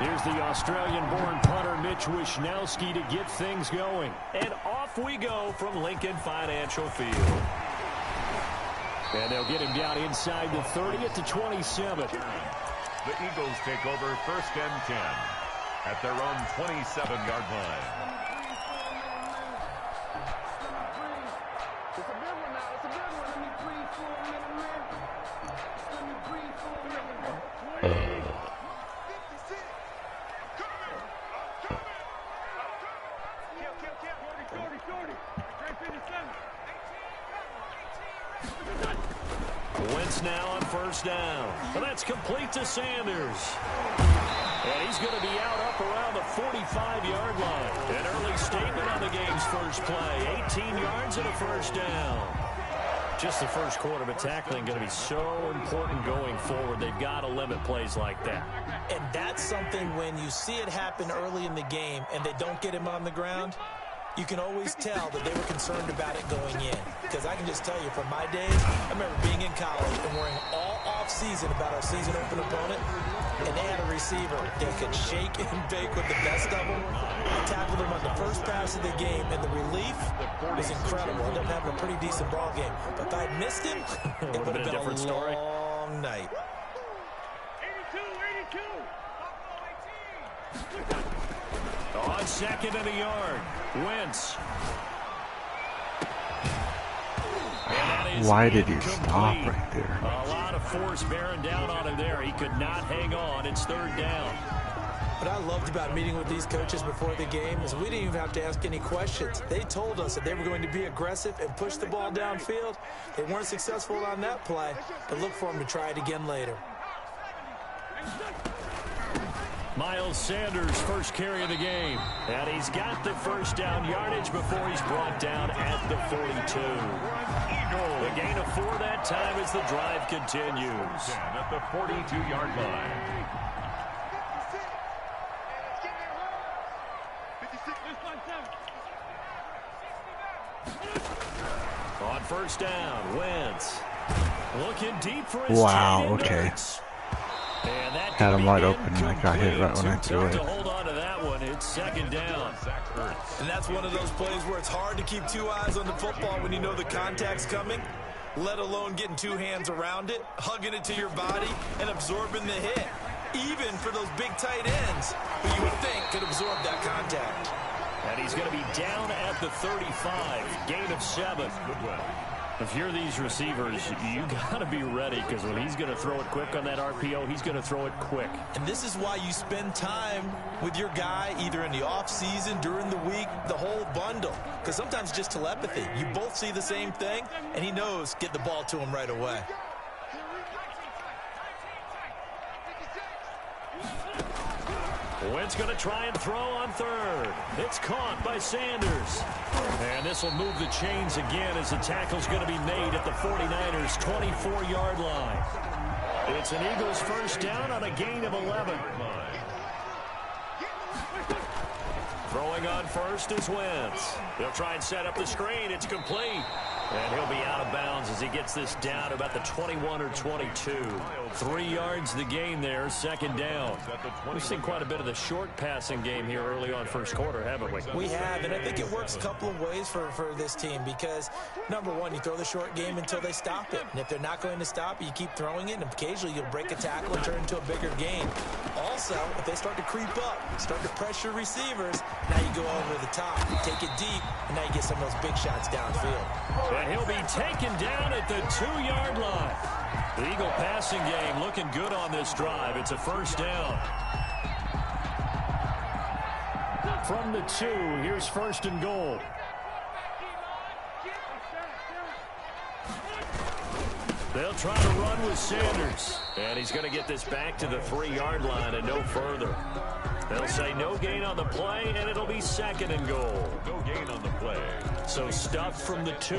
[SPEAKER 11] Here's the Australian-born punter Mitch Wishnowsky to get things going. And off we go from Lincoln Financial Field. And they'll get him down inside the 30 at the 27.
[SPEAKER 6] The Eagles take over 1st and 10 at their own 27-yard line.
[SPEAKER 12] It's a big one now. It's a big one. Let me breathe for a minute, man. Let me breathe for a minute. 56. Kill. 40. 57.
[SPEAKER 11] Wentz now on 1st down. Well, that's complete to Sanders. And he's going to be out up around the 45-yard line. An early statement on the game's first play. 18 yards and a 1st down. Just the first quarter, but tackling going to be so important going forward. They've got to limit plays like that.
[SPEAKER 8] And that's something when you see it happen early in the game and they don't get him on the ground, you can always tell that they were concerned about it going in. Because I can just tell you from my days, I remember being in college and worrying all off-season about our season open opponent, and they had a receiver that could shake and bake with the best of them. I tackled him on the first pass of the game, and the relief was incredible. I ended up having a pretty decent ball game. But if I had missed him, it would have been a different story. Long night.
[SPEAKER 12] 82.
[SPEAKER 11] On 2nd and a yard, Wentz.
[SPEAKER 9] Why did he stop right there?
[SPEAKER 11] A lot of force bearing down on him there. He could not hang on. It's 3rd down.
[SPEAKER 8] What I loved about meeting with these coaches before the game is we didn't even have to ask any questions. They told us that they were going to be aggressive and push the ball downfield. They weren't successful on that play, but look for them to try it again later.
[SPEAKER 11] Miles Sanders' first carry of the game. And he's got the 1st down yardage before he's brought down at the 42. The gain of 4 that time as the drive continues.
[SPEAKER 6] At the 42-yard line.
[SPEAKER 11] On 1st down, Wentz looking deep for his
[SPEAKER 9] okay.
[SPEAKER 11] And that
[SPEAKER 9] had him wide open, and I got hit right when I threw it.
[SPEAKER 11] To hold on to that one. It's 2nd down.
[SPEAKER 8] And that's one of those plays where it's hard to keep 2 eyes on the football when you know the contact's coming, let alone getting 2 hands around it, hugging it to your body, and absorbing the hit. Even for those big tight ends who you would think could absorb that contact.
[SPEAKER 11] And he's going to be down at the 35. Gain of 7. If you're these receivers, you got to be ready, because when he's going to throw it quick on that RPO, he's going to throw it quick.
[SPEAKER 8] And this is why you spend time with your guy either in the offseason, during the week, the whole bundle. Because sometimes just telepathy. You both see the same thing, and he knows get the ball to him right away.
[SPEAKER 11] Wentz going to try and throw on 3rd. It's caught by Sanders. And this will move the chains again as the tackle's going to be made at the 49ers' 24-yard line. It's an Eagles 1st down on a gain of 11. Throwing on 1st is Wentz. They'll try and set up the screen. It's complete. And he'll be out of bounds as he gets this down to about the 21 or 22. 3 yards the gain there, second down. We've seen quite a bit of the short passing game here early on first quarter, haven't we?
[SPEAKER 8] We have, and I think it works a couple of ways for this team because, number one, you throw the short game until they stop it. And if they're not going to stop it, you keep throwing it, and occasionally you'll break a tackle and turn into a bigger gain. Also, if they start to creep up, start to pressure receivers, now you go over the top, take it deep, and now you get some of those big shots downfield.
[SPEAKER 11] And he'll be taken down at the 2-yard line. The Eagle passing game looking good on this drive. It's a first down. From the 2, here's first and goal. They'll try to run with Sanders. And he's going to get this back to the 3-yard line and no further. They'll say no gain on the play, and it'll be second and goal.
[SPEAKER 6] No gain on the play.
[SPEAKER 11] So stuffed from the 2,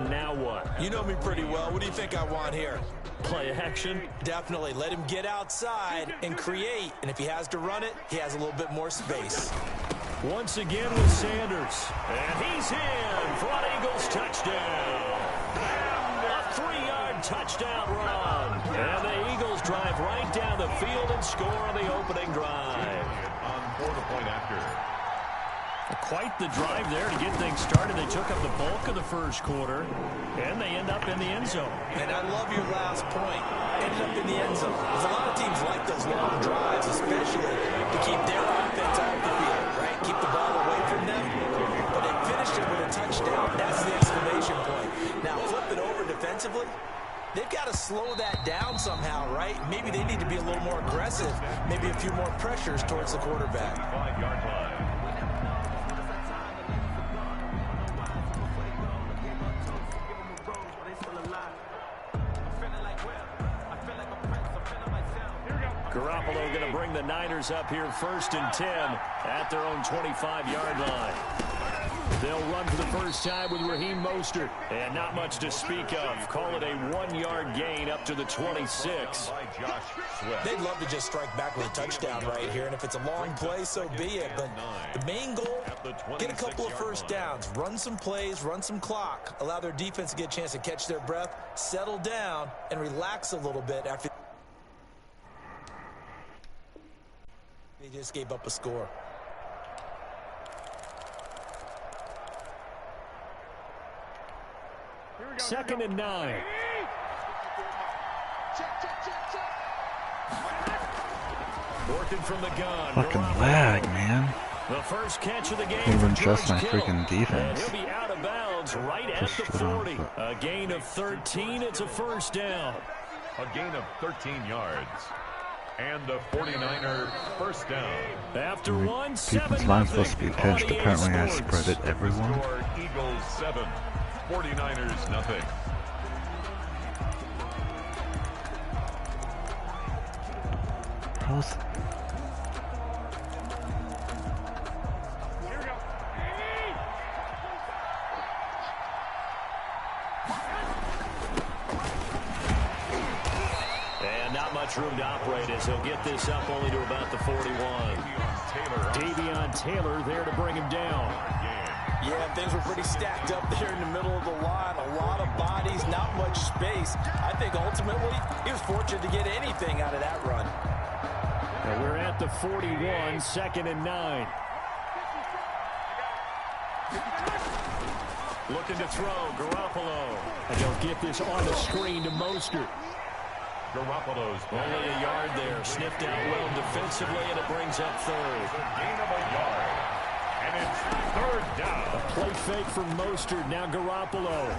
[SPEAKER 11] now what?
[SPEAKER 8] You know me pretty well. What do you think I want here?
[SPEAKER 11] Play action?
[SPEAKER 8] Definitely. Let him get outside and create. And if he has to run it, he has a little bit more space.
[SPEAKER 11] Once again with Sanders. And he's in for an Eagles touchdown. A 3-yard touchdown run. And the Eagles drive right down the field and score on the opening drive.
[SPEAKER 6] On for the point after.
[SPEAKER 11] Quite the drive there to get things started. They took up the bulk of the first quarter, and they end up in the end zone.
[SPEAKER 8] And I love your last point. Ended up in the end zone. There's a lot of teams like those long drives, especially to keep their offense off the field, right? Keep the ball away from them. But they finished it with a touchdown. That's the exclamation point. Now, flip it over defensively. They've got to slow that down somehow, right? Maybe they need to be a little more aggressive. Maybe a few more pressures towards the quarterback.
[SPEAKER 6] 5-yard line.
[SPEAKER 11] Garoppolo going to bring the Niners up here first and 10 at their own 25-yard line. They'll run for the first time with Raheem Mostert. And not much to speak of. Call it a 1-yard gain up to the 26.
[SPEAKER 8] They'd love to just strike back with a touchdown right here. And if it's a long play, so be it. But the main goal, get a couple of first downs. Run some plays, run some clock. Allow their defense to get a chance to catch their breath, settle down, and relax a little bit after they just gave up a score.
[SPEAKER 11] Second and 9. Working from the gun.
[SPEAKER 9] Fucking lag, man.
[SPEAKER 11] The first catch of the game.
[SPEAKER 9] Even just my freaking defense.
[SPEAKER 11] And he'll be out of bounds right at the 40. A gain of 13. It's a first down.
[SPEAKER 6] A gain of 13 yards. And the 49er first down.
[SPEAKER 11] After 1-7.
[SPEAKER 9] People's line's supposed to be pitched. Apparently I spread it everyone.
[SPEAKER 6] Eagles 7. 49ers nothing.
[SPEAKER 9] How's
[SPEAKER 11] much room to operate as he'll get this up only to about the 41. Davion Taylor there to bring him down.
[SPEAKER 8] Yeah, things were pretty stacked up there in the middle of the line. A lot of bodies, not much space. I think ultimately he was fortunate to get anything out of that run.
[SPEAKER 11] And we're at the 41, second and 9. Looking to throw, Garoppolo. And they'll get this on the screen to Mostert.
[SPEAKER 6] Garoppolo's
[SPEAKER 11] only a yard there. Sniffed out well defensively, and it brings up third.
[SPEAKER 6] Gain of a yard. And it's third down.
[SPEAKER 11] A play fake from Mostert. Now Garoppolo.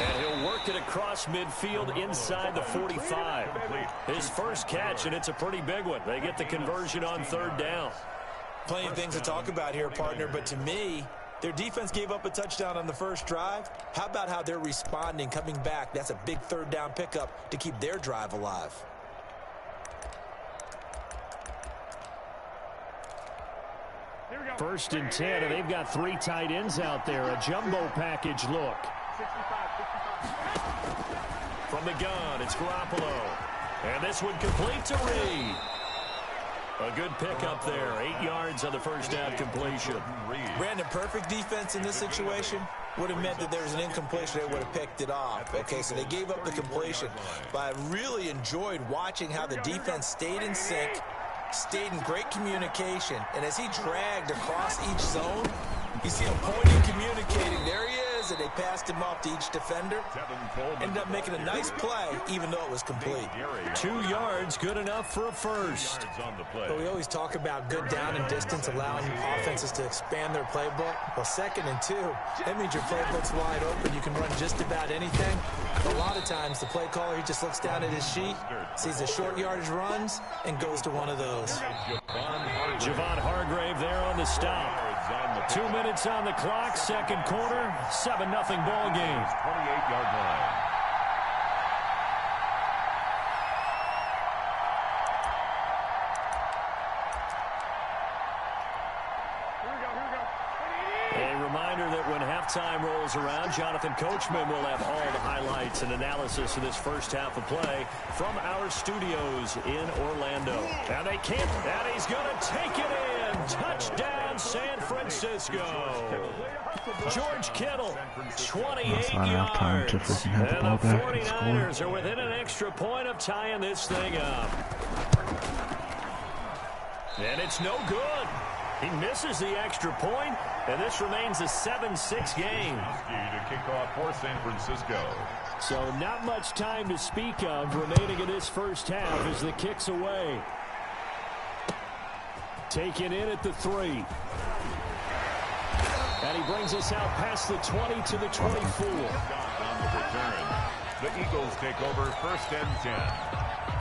[SPEAKER 11] And he'll work it across midfield inside the 45. His first catch, and it's a pretty big one. They get the conversion on third down.
[SPEAKER 8] Plenty of things to talk about here, partner, but to me, their defense gave up a touchdown on the first drive. How about how they're responding, coming back? That's a big third down pickup to keep their drive alive.
[SPEAKER 11] First and 10, and they've got 3 tight ends out there. A jumbo package look. From the gun, it's Garoppolo. And this one complete to Reed. A good pickup there. 8 yards on the first down completion.
[SPEAKER 8] Brandon, perfect defense in this situation would have meant that there was an incompletion. They would have picked it off. Okay, so they gave up the completion. But I really enjoyed watching how the defense stayed in sync, stayed in great communication. And as he dragged across each zone, you see him pointing, communicating. There he is, and they passed him off to each defender. Ended up making a nice play, even though it was complete.
[SPEAKER 11] 2 yards, good enough for a first.
[SPEAKER 8] But we always talk about good down and distance, allowing offenses to expand their playbook. Well, 2nd and 2, that means your playbook's wide open. You can run just about anything. A lot of times, the play caller, he just looks down at his sheet, sees the short yardage runs, and goes to one of those.
[SPEAKER 11] Javon Hargrave there on the stop. 2 minutes on the clock, second quarter, 7-0 ball game.
[SPEAKER 6] 28-yard line.
[SPEAKER 11] A reminder that when halftime rolls around, Jonathan Coachman will have all the highlights and analysis of this first half of play from our studios in Orlando. And they can't, and he's going to take it in. Touchdown, San Francisco. George Kittle, 28 yards. And the 49ers are within an extra point of tying this thing up. And it's no good. He misses the extra point, and this remains a 7-6 game.
[SPEAKER 6] To kick off for San Francisco.
[SPEAKER 11] So not much time to speak of remaining in this first half as the kick's away. Taken in at the 3. And he brings us out past the 20 to the 24.
[SPEAKER 6] On the return, the Eagles take over 1st and 10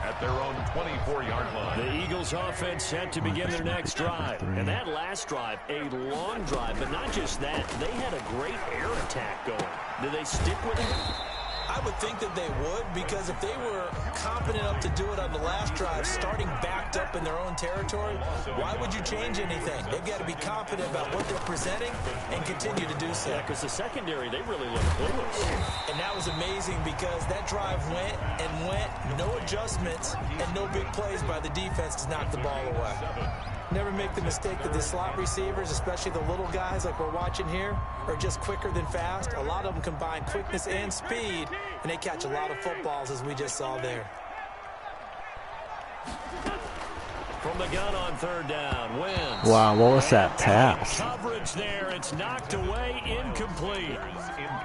[SPEAKER 6] at their own 24-yard line.
[SPEAKER 11] The Eagles offense set to begin their next drive. And that last drive, a long drive, but not just that. They had a great air attack going. Did they stick with it?
[SPEAKER 8] I would think that they would, because if they were competent enough to do it on the last drive, starting backed up in their own territory, why would you change anything? They've got to be confident about what they're presenting and continue to do so.
[SPEAKER 11] Yeah, because the secondary, they really look clueless.
[SPEAKER 8] And that was amazing because that drive went and went, no adjustments, and no big plays by the defense to knock the ball away. Never make the mistake that the slot receivers, especially the little guys like we're watching here, are just quicker than fast. A lot of them combine quickness and speed, and they catch a lot of footballs, as we just saw there.
[SPEAKER 11] From the gun on 3rd down, wins.
[SPEAKER 9] Wow, what was that pass?
[SPEAKER 11] Coverage there, it's knocked away, incomplete.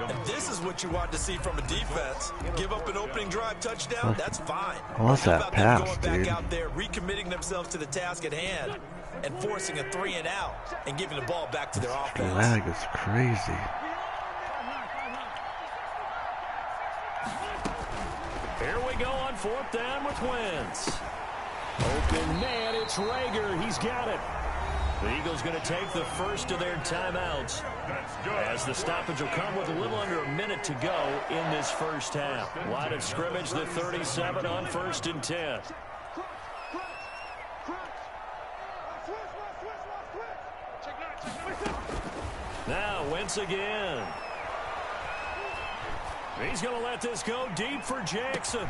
[SPEAKER 8] And this is what you want to see from a defense. Give up an opening drive touchdown, that's fine.
[SPEAKER 9] What's that pass,
[SPEAKER 8] going back
[SPEAKER 9] dude?
[SPEAKER 8] out there, recommitting themselves to the task at hand, and forcing a 3 and out, and giving the ball back to their offense.
[SPEAKER 9] Flag is crazy.
[SPEAKER 11] Here we go on 4th down with Wentz. Open man, it's Rager. He's got it. The Eagles going to take the first of their timeouts as the stoppage will come with a little under a minute to go in this first half. Line of scrimmage, the 37 on 1st and 10. Now Wentz again. He's going to let this go deep for Jackson.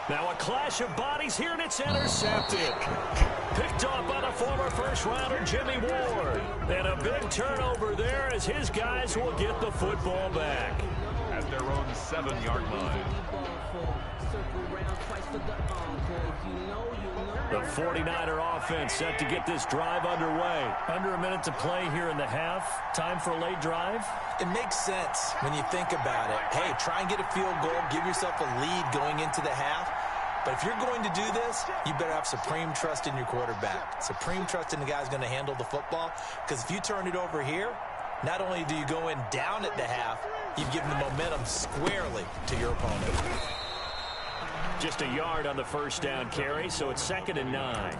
[SPEAKER 11] Now a clash of bodies here, and it's intercepted. Picked off by the former first-rounder Jimmy Ward. And a big turnover there as his guys will get the football back.
[SPEAKER 6] At their own 7-yard line.
[SPEAKER 11] The 49er offense set to get this drive underway. Under a minute to play here in the half. Time for a late drive.
[SPEAKER 8] It makes sense when you think about it. Hey, try and get a field goal. Give yourself a lead going into the half. But if you're going to do this, you better have supreme trust in your quarterback. Supreme trust in the guy's going to handle the football. Because if you turn it over here, not only do you go in down at the half, you've given the momentum squarely to your opponent.
[SPEAKER 11] Just a yard on the first down carry, so it's 2nd and 9.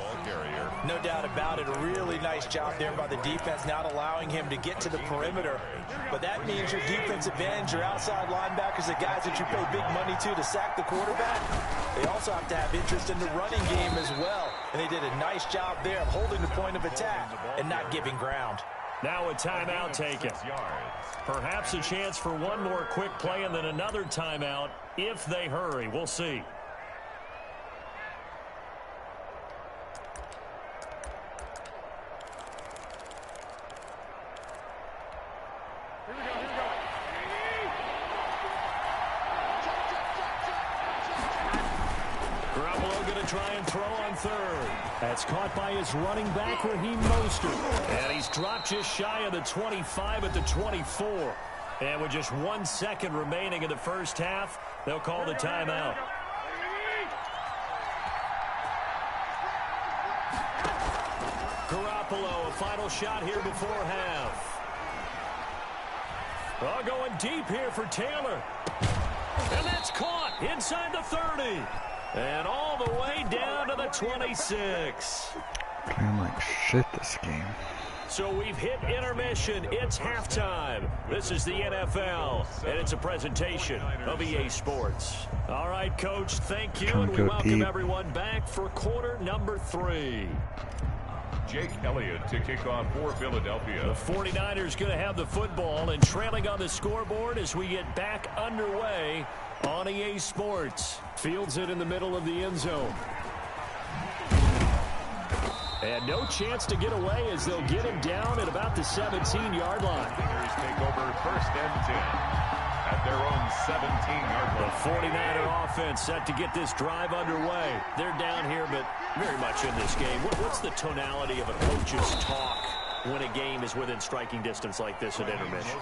[SPEAKER 8] No doubt about it. A really nice job there by the defense, not allowing him to get to the perimeter. But that means your defensive ends, your outside linebackers, the guys that you pay big money to sack the quarterback, they also have to have interest in the running game as well. And they did a nice job there of holding the point of attack and not giving ground.
[SPEAKER 11] Now a timeout taken. Perhaps a chance for one more quick play and then another timeout if they hurry. We'll see. try and throw on third. That's caught by his running back, Raheem Mostert. And he's dropped just shy of the 25 at the 24. And with just 1 second remaining in the first half, they'll call the timeout. Garoppolo, a final shot here before half. Oh, going deep here for Taylor. And that's caught inside the 30. And all the way down to the 26.
[SPEAKER 9] Playing like shit this game.
[SPEAKER 11] So we've hit intermission. It's halftime. This is the NFL, and it's a presentation of EA Sports. All right, Coach, thank you, and we welcome everyone back for quarter number 3.
[SPEAKER 6] Jake Elliott to kick off for Philadelphia.
[SPEAKER 11] The 49ers going to have the football and trailing on the scoreboard as we get back underway on EA Sports. Fields it in the middle of the end zone. And no chance to get away as they'll get him down at about the 17-yard line.
[SPEAKER 6] Niners take over first and 10 at their own 17-yard line.
[SPEAKER 11] The 49er offense set to get this drive underway. They're down here, but very much in this game. What's the tonality of a coach's talk when a game is within striking distance like this at intermission?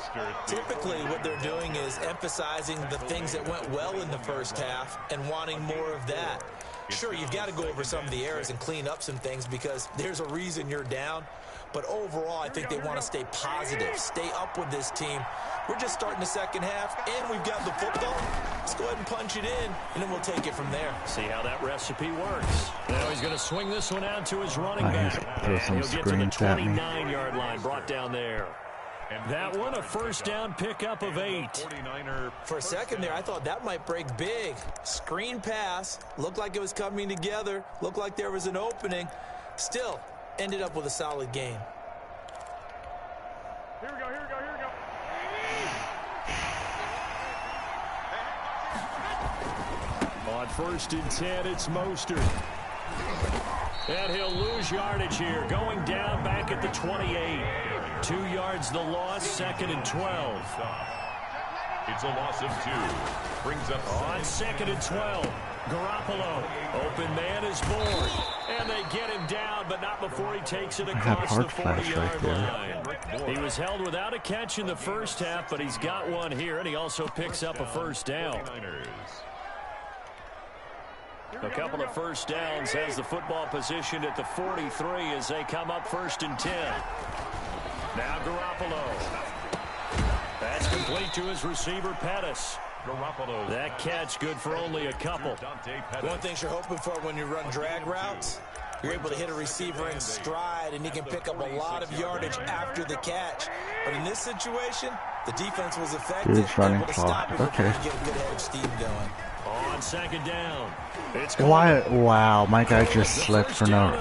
[SPEAKER 8] Typically, what they're doing is emphasizing the things that went well in the first half and wanting more of that. Sure, you've got to go over some of the errors and clean up some things because there's a reason you're down. But overall, I think they want to stay positive, stay up with this team. We're just starting the second half, and we've got the football. Let's go ahead and punch it in, and then we'll take it from there.
[SPEAKER 11] See how that recipe works. Now he's going to swing this one out to his running back.
[SPEAKER 9] Throw some
[SPEAKER 11] He'll get to the
[SPEAKER 9] screens at me.
[SPEAKER 11] 29-yard line, brought down there. That one, a first down pickup of 8.
[SPEAKER 8] For a second there, I thought that might break big. Screen pass, looked like it was coming together, looked like there was an opening. Still, ended up with a solid game.
[SPEAKER 12] Here we go, here we go, here we go.
[SPEAKER 11] On first and 10, it's Mostert. And he'll lose yardage here, going down back at the 28. 2 yards the loss, second and 12.
[SPEAKER 6] It's a loss of 2. Brings up
[SPEAKER 11] on second and 12. Garoppolo, open man is born. And they get him down, but not before he takes it across the 40-yard line. He was held without a catch in the first half, but he's got one here, and he also picks up a first down. A couple of first downs, has the football positioned at the 43 as they come up first and 10. Now Garoppolo. That's complete to his receiver, Pettis.
[SPEAKER 6] Garoppolo.
[SPEAKER 11] That catch good for only a couple.
[SPEAKER 8] One thing you're hoping for when you run drag routes, you're able to hit a receiver in stride, and he can pick up a lot of yardage after the catch. But in this situation, the defense was effective.
[SPEAKER 9] Huge running
[SPEAKER 8] able to stop
[SPEAKER 9] clock.
[SPEAKER 8] it
[SPEAKER 9] Okay.
[SPEAKER 8] and get a good edge steam going.
[SPEAKER 11] On second down.
[SPEAKER 9] Why? Wow, my guy just slipped for no.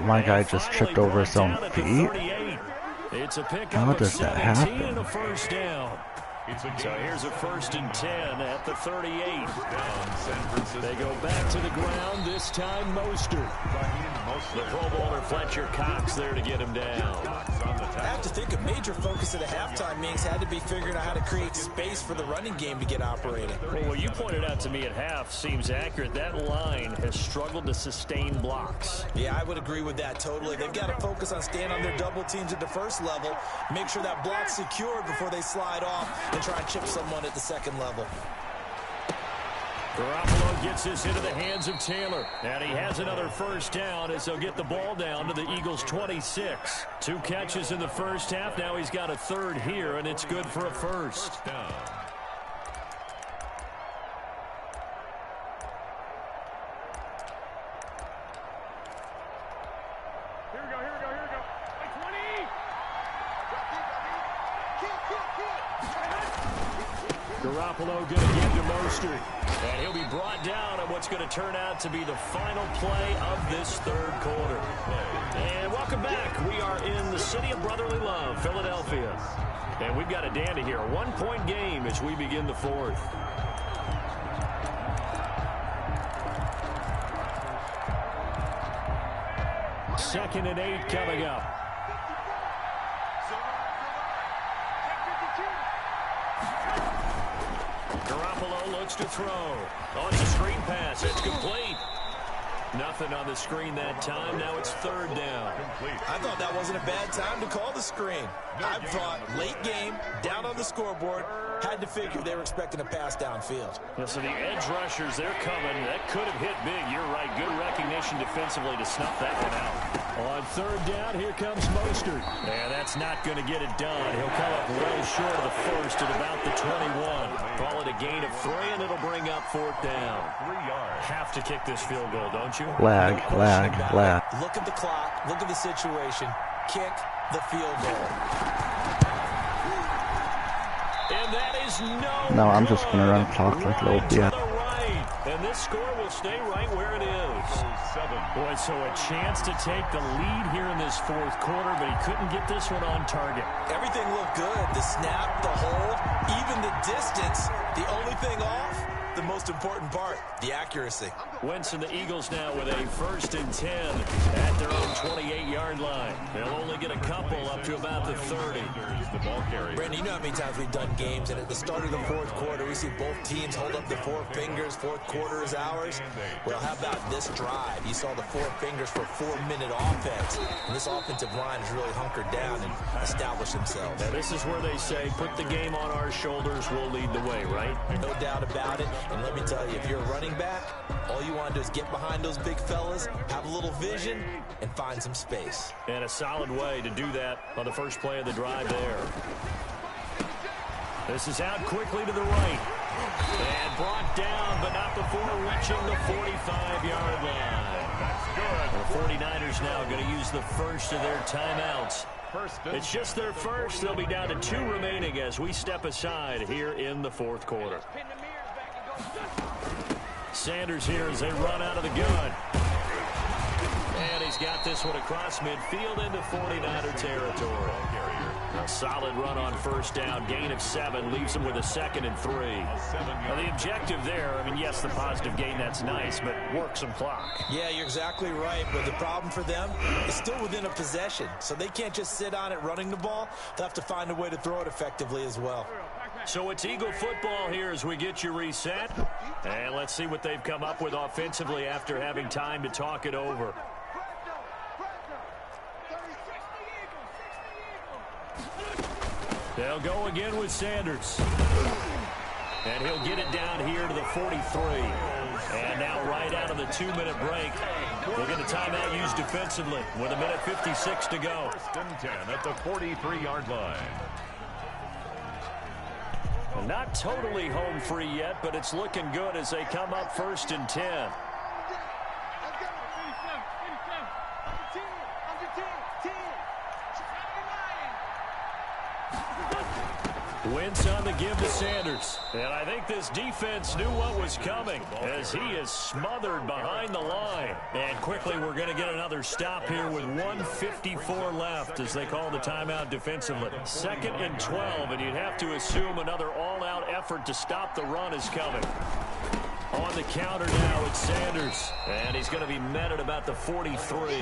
[SPEAKER 9] My guy just tripped over his own feet.
[SPEAKER 11] It's a pickup
[SPEAKER 9] How does
[SPEAKER 11] of
[SPEAKER 9] that
[SPEAKER 11] 17
[SPEAKER 9] happen?
[SPEAKER 11] and a first down. So here's a first and 10 at the 38. They go back to the ground, this time Mostert. The Pro Bowler Fletcher Cox there to get him down.
[SPEAKER 8] I have to think a major focus of the halftime meetings had to be figuring out how to create space for the running game to get operating.
[SPEAKER 11] Well, what you pointed out to me at half seems accurate. That line has struggled to sustain blocks.
[SPEAKER 8] Yeah, I would agree with that totally. They've got to focus on staying on their double teams at the first level, make sure that block's secured before they slide off and try and chip someone at the second level.
[SPEAKER 11] Garoppolo gets this into the hands of Taylor. And he has another first down as they'll get the ball down to the Eagles' 26. 2 catches in the first half. Now he's got a third here, and it's good for a first. Garoppolo going to give to Mostert. And he'll be brought down at what's going to turn out to be the final play of this third quarter. And welcome back. We are in the city of brotherly love, Philadelphia. And we've got a dandy here. A 1-point game as we begin the fourth. Second and 8 coming up. Garoppolo looks to throw. Oh, it's a screen pass. It's complete. Nothing on the screen that time. Now it's third down.
[SPEAKER 8] I thought that wasn't a bad time to call the screen. I thought late game, down on the scoreboard, had to figure they were expecting a pass downfield.
[SPEAKER 11] Yeah, so the edge rushers, they're coming. That could have hit big. You're right. Good recognition defensively to snuff that one out. On third down, here comes Mostert. And that's not going to get it done. He'll come up well short of the first at about the 21. Call it a gain of 3, and it'll bring up fourth down.
[SPEAKER 6] 3 yards.
[SPEAKER 11] Have to kick this field goal, don't you?
[SPEAKER 9] Lag.
[SPEAKER 8] Look at the clock. Look at the situation. Kick the field goal.
[SPEAKER 11] And that is
[SPEAKER 9] no, I'm just going to run clock like a little bitch.
[SPEAKER 11] Right. And this score will stay right where it is. Boy, so a chance to take the lead here in this fourth quarter, but he couldn't get this one on target.
[SPEAKER 8] Everything looked good. The snap, the hold, even the distance. The only thing off, the most important part, the accuracy.
[SPEAKER 11] Wentz and the Eagles now with a 1st and 10 at their own 28-yard line. They'll only get a couple up to about the 30.
[SPEAKER 8] Brandon, you know how many times we've done games, and at the start of the fourth quarter, we see both teams hold up the 4 fingers, fourth quarter is ours. Well, how about this drive? You saw the 4 fingers for 4-minute offense, and this offensive line has really hunkered down and established themselves.
[SPEAKER 11] Now, this is where they say, put the game on our shoulders, we'll lead the way, right?
[SPEAKER 8] No doubt about it, and let me tell you, if you're a running back, all you want to do is get behind those big fellas, have a little vision, and find some space.
[SPEAKER 11] And a solid way to do that on the first play of the drive there. This is out quickly to the right. And brought down, but not before reaching the 45-yard line.
[SPEAKER 6] That's good.
[SPEAKER 11] The 49ers now going to use the first of their timeouts. It's just their first. They'll be down to 2 remaining as we step aside here in the fourth quarter. Sanders here as they run out of the gun. And he's got this one across midfield into 49er territory. A solid run on first down. Gain of 7 leaves them with a 2nd and 3. Now the objective there, I mean, yes, the positive gain, that's nice, but work some clock.
[SPEAKER 8] Yeah, you're exactly right, but the problem for them is still within a possession, so they can't just sit on it running the ball. They'll have to find a way to throw it effectively as well.
[SPEAKER 11] So it's Eagle football here as we get you reset. And let's see what they've come up with offensively after having time to talk it over. They'll go again with Sanders. And he'll get it down here to the 43. And now right out of the 2-minute break, we'll get a timeout used defensively with 1:56 to go.
[SPEAKER 6] 1st and 10 at the 43-yard line.
[SPEAKER 11] Not totally home free yet, but it's looking good as they come up 1st and 10. Wentz on the give to Sanders. And I think this defense knew what was coming as he is smothered behind the line. And quickly we're going to get another stop here with 1:54 left as they call the timeout defensively. 2nd and 12, and you'd have to assume another all-out effort to stop the run is coming. On the counter now, it's Sanders. And he's going to be met at about the 43.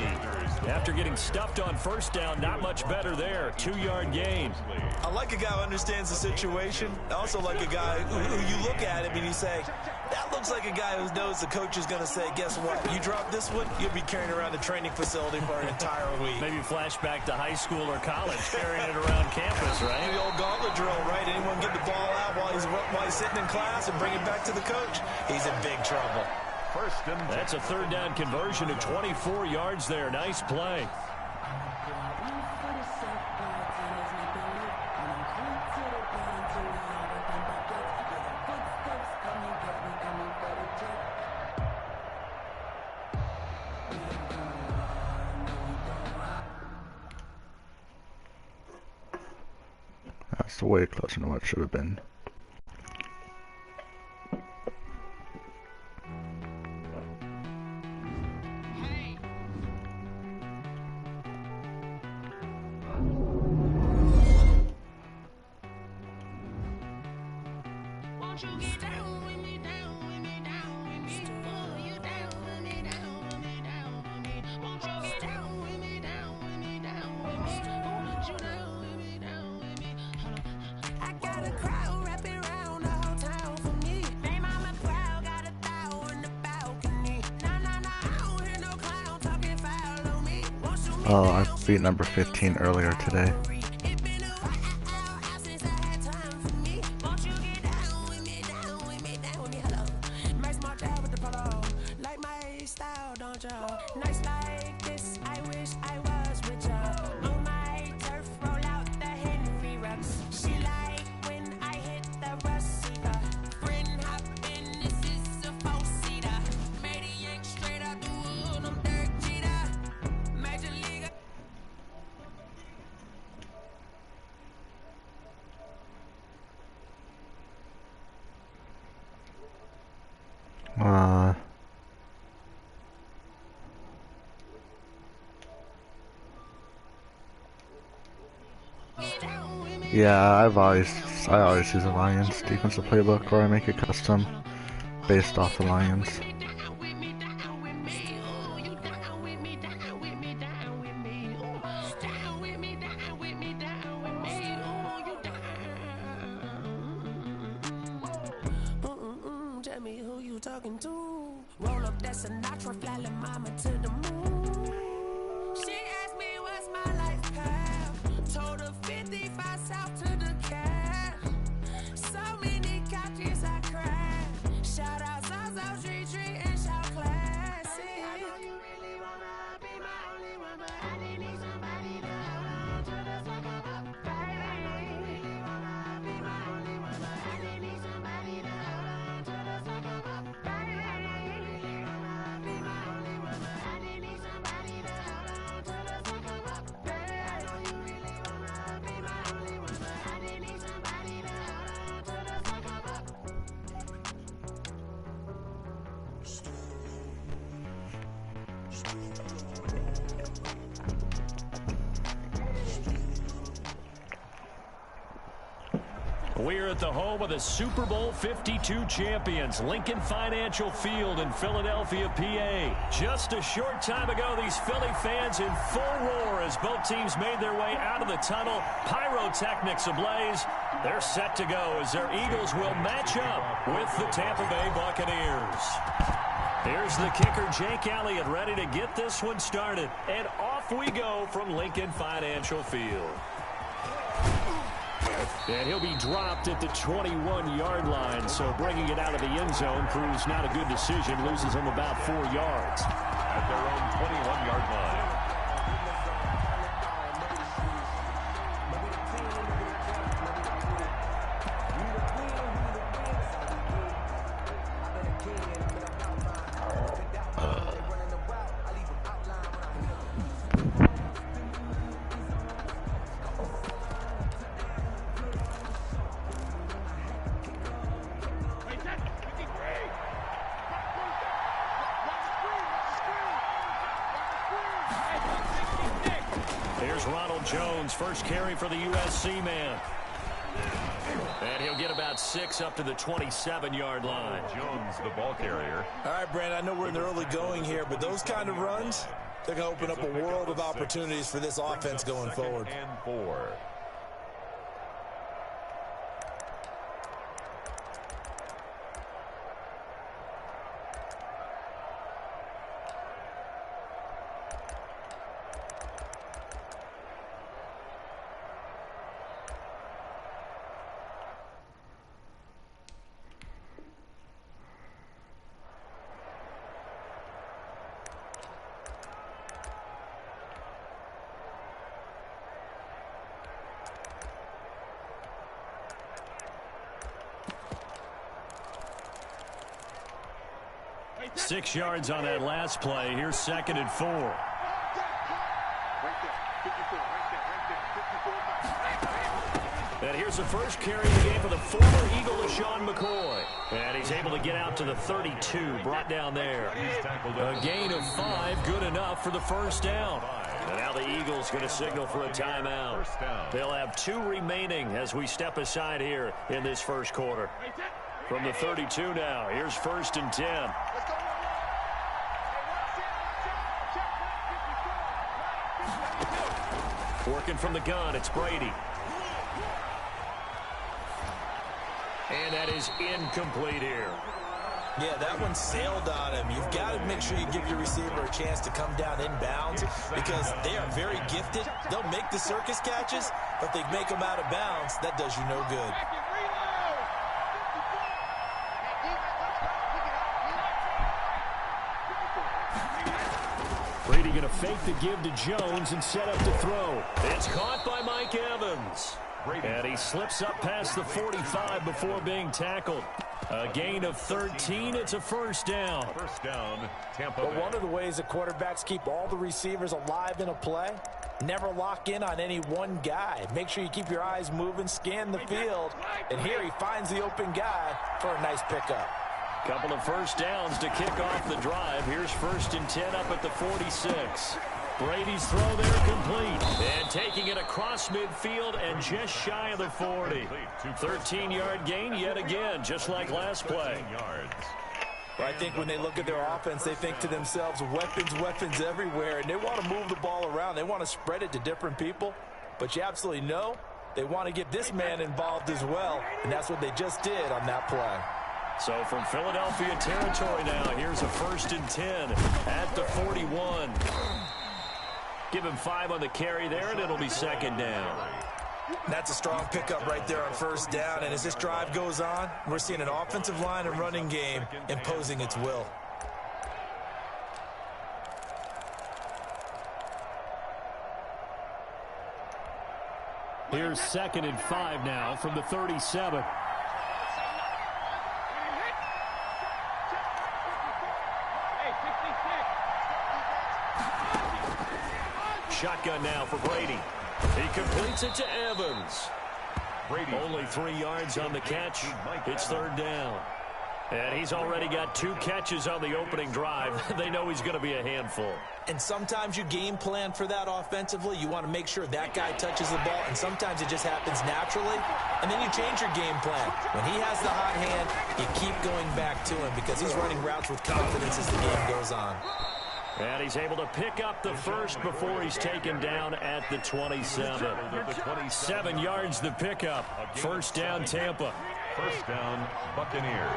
[SPEAKER 11] After getting stuffed on first down, not much better there. 2-yard gain.
[SPEAKER 8] I like a guy who understands the situation. I also like a guy who you look at him and you say, that looks like a guy who knows the coach is going to say, guess what? You drop this one, you'll be carrying around the training facility for an entire week.
[SPEAKER 11] Maybe flashback to high school or college, carrying it around campus, right?
[SPEAKER 8] The old gauntlet drill, right? Anyone get the ball out while he's sitting in class and bring it back to the coach? He's in big trouble.
[SPEAKER 6] 1st and 10.
[SPEAKER 11] That's a 3rd down conversion to 24 yards there. Nice play.
[SPEAKER 9] That's way closer than what it should have been.
[SPEAKER 5] I got a crowd
[SPEAKER 9] Oh, I beat number 15 earlier today. Yeah, I always use the Lions defensive playbook, or I make a custom based off the Lions.
[SPEAKER 1] Tell me who you talking to. Roll up that Sinatra, fly la mama to the moon. She asked me what's my life path. Told her 55 south to the cat. So many couches I cried. Shout out South Street and shout classy. I know you really wanna be my only one, but I didn't need somebody to hold on to the second up. I know you really wanna be my only one, but I didn't need somebody to hold on to the second up. I know you really wanna be my only one, but I didn't need somebody to hold on to the second up. I know you really wanna be my only one, but I didn't need somebody to hold on to the second up.
[SPEAKER 11] We're at the home of the Super Bowl 52 champions, Lincoln Financial Field in Philadelphia, PA. Just a short time ago, these Philly fans in full roar as both teams made their way out of the tunnel. Pyrotechnics ablaze. They're set to go as their Eagles will match up with the Tampa Bay Buccaneers. Here's the kicker, Jake Elliott, ready to get this one started. And off we go from Lincoln Financial Field. And he'll be dropped at the 21-yard line, so bringing it out of the end zone proves not a good decision. Loses him about 4 yards.
[SPEAKER 6] At their own 21-yard line.
[SPEAKER 11] First carry for the USC man. And he'll get about 6 up to the 27-yard line.
[SPEAKER 6] Jones, the ball carrier.
[SPEAKER 8] All right, Brandon, I know we're in the early going here, but those kind of runs, they're going to open up a world of opportunities for this offense going forward.
[SPEAKER 6] And 4.
[SPEAKER 11] Six yards on that last play. Here's 2nd and 4. And here's the first carry of the game for the former Eagle, LaShawn McCoy. And he's able to get out to the 32, brought down there. A gain of 5, good enough for the first down. And now the Eagles going to signal for a timeout. They'll have 2 remaining as we step aside here in this first quarter. From the 32 now, here's 1st and 10. Working from the gun, it's Brady. And that is incomplete here.
[SPEAKER 8] Yeah, that one sailed on him. You've got to make sure you give your receiver a chance to come down inbounds because they are very gifted. They'll make the circus catches, but they make them out of bounds. That does you no good.
[SPEAKER 11] Brady going to fake the give to Jones and set up to throw. It's caught by Mike Evans. And he slips up past the 45 before being tackled. A gain of 13. It's a first down.
[SPEAKER 6] First down, Tampa Bay.
[SPEAKER 8] But one of the ways that quarterbacks keep all the receivers alive in a play, never lock in on any one guy. Make sure you keep your eyes moving, scan the field. And here he finds the open guy for a nice pickup.
[SPEAKER 11] Couple of first downs to kick off the drive. Here's 1st and 10 up at the 46. Brady's throw there complete. And taking it across midfield and just shy of the 40. 13-yard gain yet again, just like last play.
[SPEAKER 8] Well, I think when they look at their offense, they think to themselves, weapons everywhere, and they want to move the ball around. They want to spread it to different people. But you absolutely know they want to get this man involved as well, and that's what they just did on that play.
[SPEAKER 11] So from Philadelphia territory now, here's a 1st and 10 at the 41. Give him 5 on the carry there, and it'll be 2nd down.
[SPEAKER 8] That's a strong pickup right there on 1st down, and as this drive goes on, we're seeing an offensive line and running game imposing its will.
[SPEAKER 11] Here's 2nd and 5 now from the 37. Shotgun now for Brady. He completes it to Evans.
[SPEAKER 6] Brady.
[SPEAKER 11] Only 3 yards on the catch. It's 3rd down. And he's already got 2 catches on the opening drive. They know he's going to be a handful.
[SPEAKER 8] And sometimes you game plan for that offensively. You want to make sure that guy touches the ball, and sometimes it just happens naturally. And then you change your game plan. When he has the hot hand, you keep going back to him because he's running routes with confidence as the game goes on.
[SPEAKER 11] And he's able to pick up the first before he's taken down at the 27. 7 yards the pickup. 1st down Tampa.
[SPEAKER 6] 1st down Buccaneers.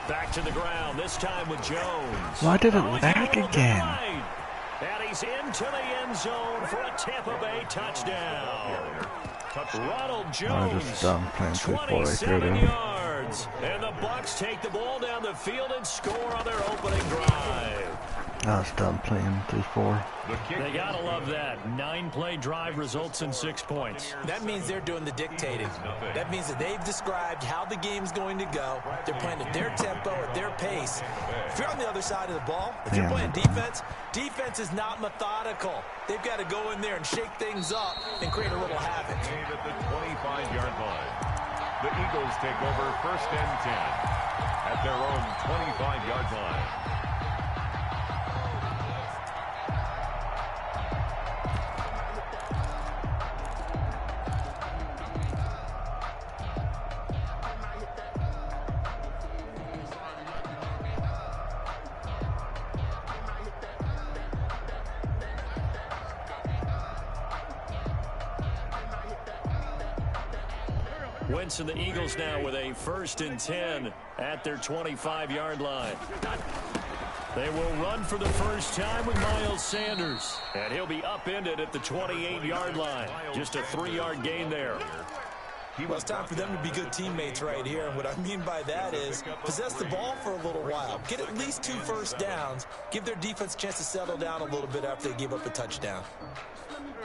[SPEAKER 11] Back to the ground, this time with Jones.
[SPEAKER 9] Why did it lag again?
[SPEAKER 11] And he's into the end zone for a Tampa Bay touchdown. Ronald Jones,
[SPEAKER 9] I just done playing
[SPEAKER 11] 27 yards. And the Bucs take the ball down the field and score on their opening drive.
[SPEAKER 9] I was done playing 3-4.
[SPEAKER 11] They gotta love that. 9-play drive results in 6 points.
[SPEAKER 8] That means they're doing the dictating. That means that they've described how the game's going to go. They're playing at their tempo, at their pace. If you're on the other side of the ball, if you're playing defense, defense is not methodical. They've got to go in there and shake things up and create a little havoc.
[SPEAKER 6] At the 25-yard line. The Eagles take over 1st and 10 at their own 25-yard line.
[SPEAKER 11] Wentz and the Eagles now with a 1st and 10 at their 25-yard line. They will run for the first time with Miles Sanders. And he'll be upended at the 28-yard line. Just a 3-yard gain there.
[SPEAKER 8] Well, it's time for them to be good teammates right here. And what I mean by that is possess the ball for a little while. Get at least 2 first downs. Give their defense a chance to settle down a little bit after they give up a touchdown.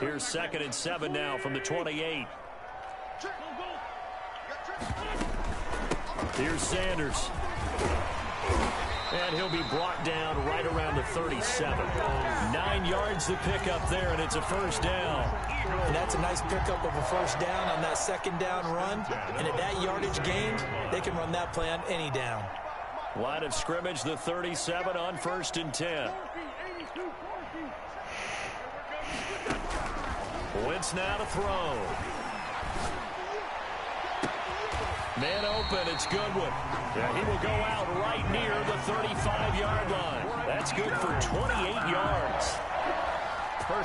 [SPEAKER 11] Here's 2nd and 7 now from the 28. Here's Sanders. And he'll be brought down right around the 37. 9 yards to pick up there, and it's a first down.
[SPEAKER 8] And that's a nice pickup of a first down on that 2nd down run. And at that yardage gained, they can run that play on any down.
[SPEAKER 11] Line of scrimmage, the 37 on 1st and 10. Wentz now to throw. Man open, it's Goodwin. Yeah, he will go out right near the 35-yard line. That's good for 28 yards.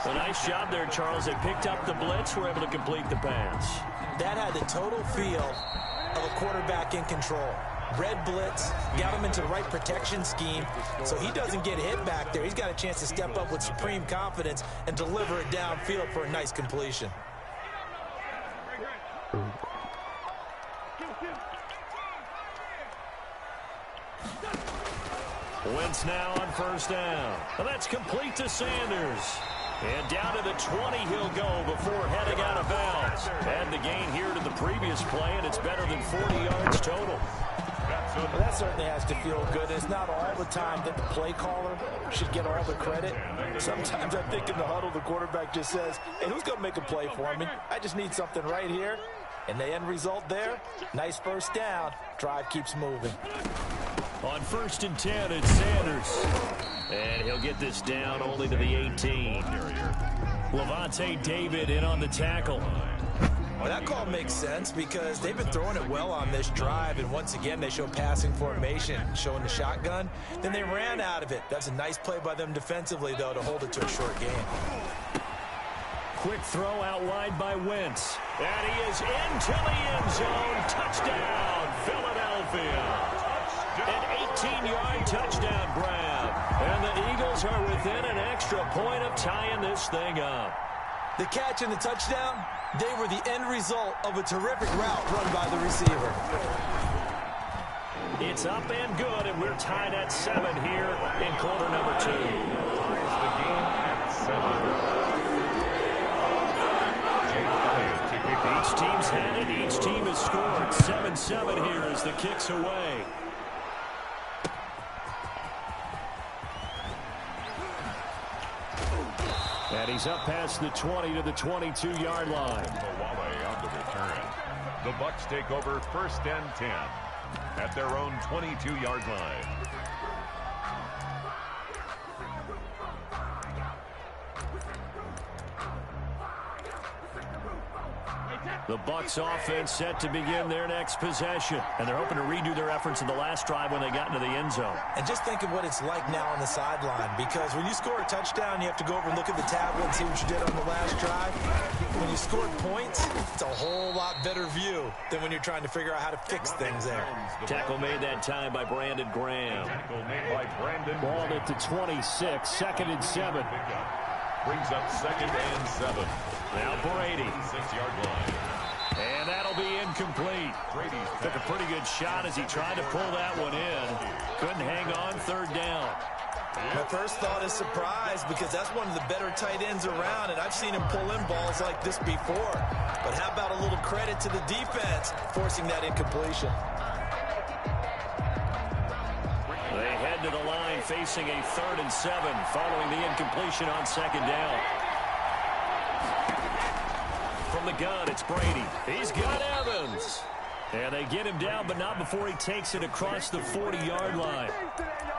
[SPEAKER 11] A nice job there, Charles. They picked up the blitz, were able to complete the pass.
[SPEAKER 8] That had the total feel of a quarterback in control. Red blitz, got him into the right protection scheme, so he doesn't get hit back there. He's got a chance to step up with supreme confidence and deliver it downfield for a nice completion.
[SPEAKER 11] Wentz now on first down. Well, that's complete to Sanders. And down to the 20 he'll go before heading out of bounds. And the gain here to the previous play, and it's better than 40 yards total.
[SPEAKER 8] Well, that certainly has to feel good. It's not all the time that the play caller should get all the credit. Sometimes I think in the huddle, the quarterback just says, hey, who's going to make a play for me? I just need something right here. And the end result there, nice first down. Drive keeps moving.
[SPEAKER 11] On 1st and 10, it's Sanders. And he'll get this down only to the 18. Levante David in on the tackle.
[SPEAKER 8] Well, that call makes sense because they've been throwing it well on this drive, and once again they show passing formation, showing the shotgun. Then they ran out of it. That's a nice play by them defensively, though, to hold it to a short game.
[SPEAKER 11] Quick throw out wide by Wentz. And he is into the end zone. Touchdown, Philadelphia. An 18-yard touchdown grab. And the Eagles are within an extra point of tying this thing up.
[SPEAKER 8] The catch and the touchdown, they were the end result of a terrific route run by the receiver.
[SPEAKER 11] It's up and good, and we're tied at 7 here in quarter number 2.
[SPEAKER 6] Ties the game at 7.
[SPEAKER 11] Each team's had it. Each team has scored. 7-7 here as the kick's away. And he's up past the 20 to the 22-yard line.
[SPEAKER 6] Mawale on the return. The Bucs take over 1st and 10 at their own 22-yard line.
[SPEAKER 11] The Bucs offense set to begin their next possession. And they're hoping to redo their efforts in the last drive when they got into the end zone.
[SPEAKER 8] And just think of what it's like now on the sideline, because when you score a touchdown, you have to go over and look at the tablet and see what you did on the last drive. When you scored points, it's a whole lot better view than when you're trying to figure out how to fix things there.
[SPEAKER 11] Tackle made that time by Brandon Graham.
[SPEAKER 6] Tackle made by Brandon.
[SPEAKER 11] Ball at the 26, 2nd and 7.
[SPEAKER 6] Brings up 2nd and 7.
[SPEAKER 11] Now Brady.
[SPEAKER 6] 6-yard line.
[SPEAKER 11] And that'll be incomplete. Took a pretty good shot as he tried to pull that one in. Couldn't hang on 3rd down.
[SPEAKER 8] My first thought is surprise, because that's one of the better tight ends around, and I've seen him pull in balls like this before. But how about a little credit to the defense forcing that incompletion?
[SPEAKER 11] They head to the line facing a 3rd and 7 following the incompletion on 2nd down. From the gun, it's Brady. He's got Evans. And they get him down, but not before he takes it across the 40-yard line.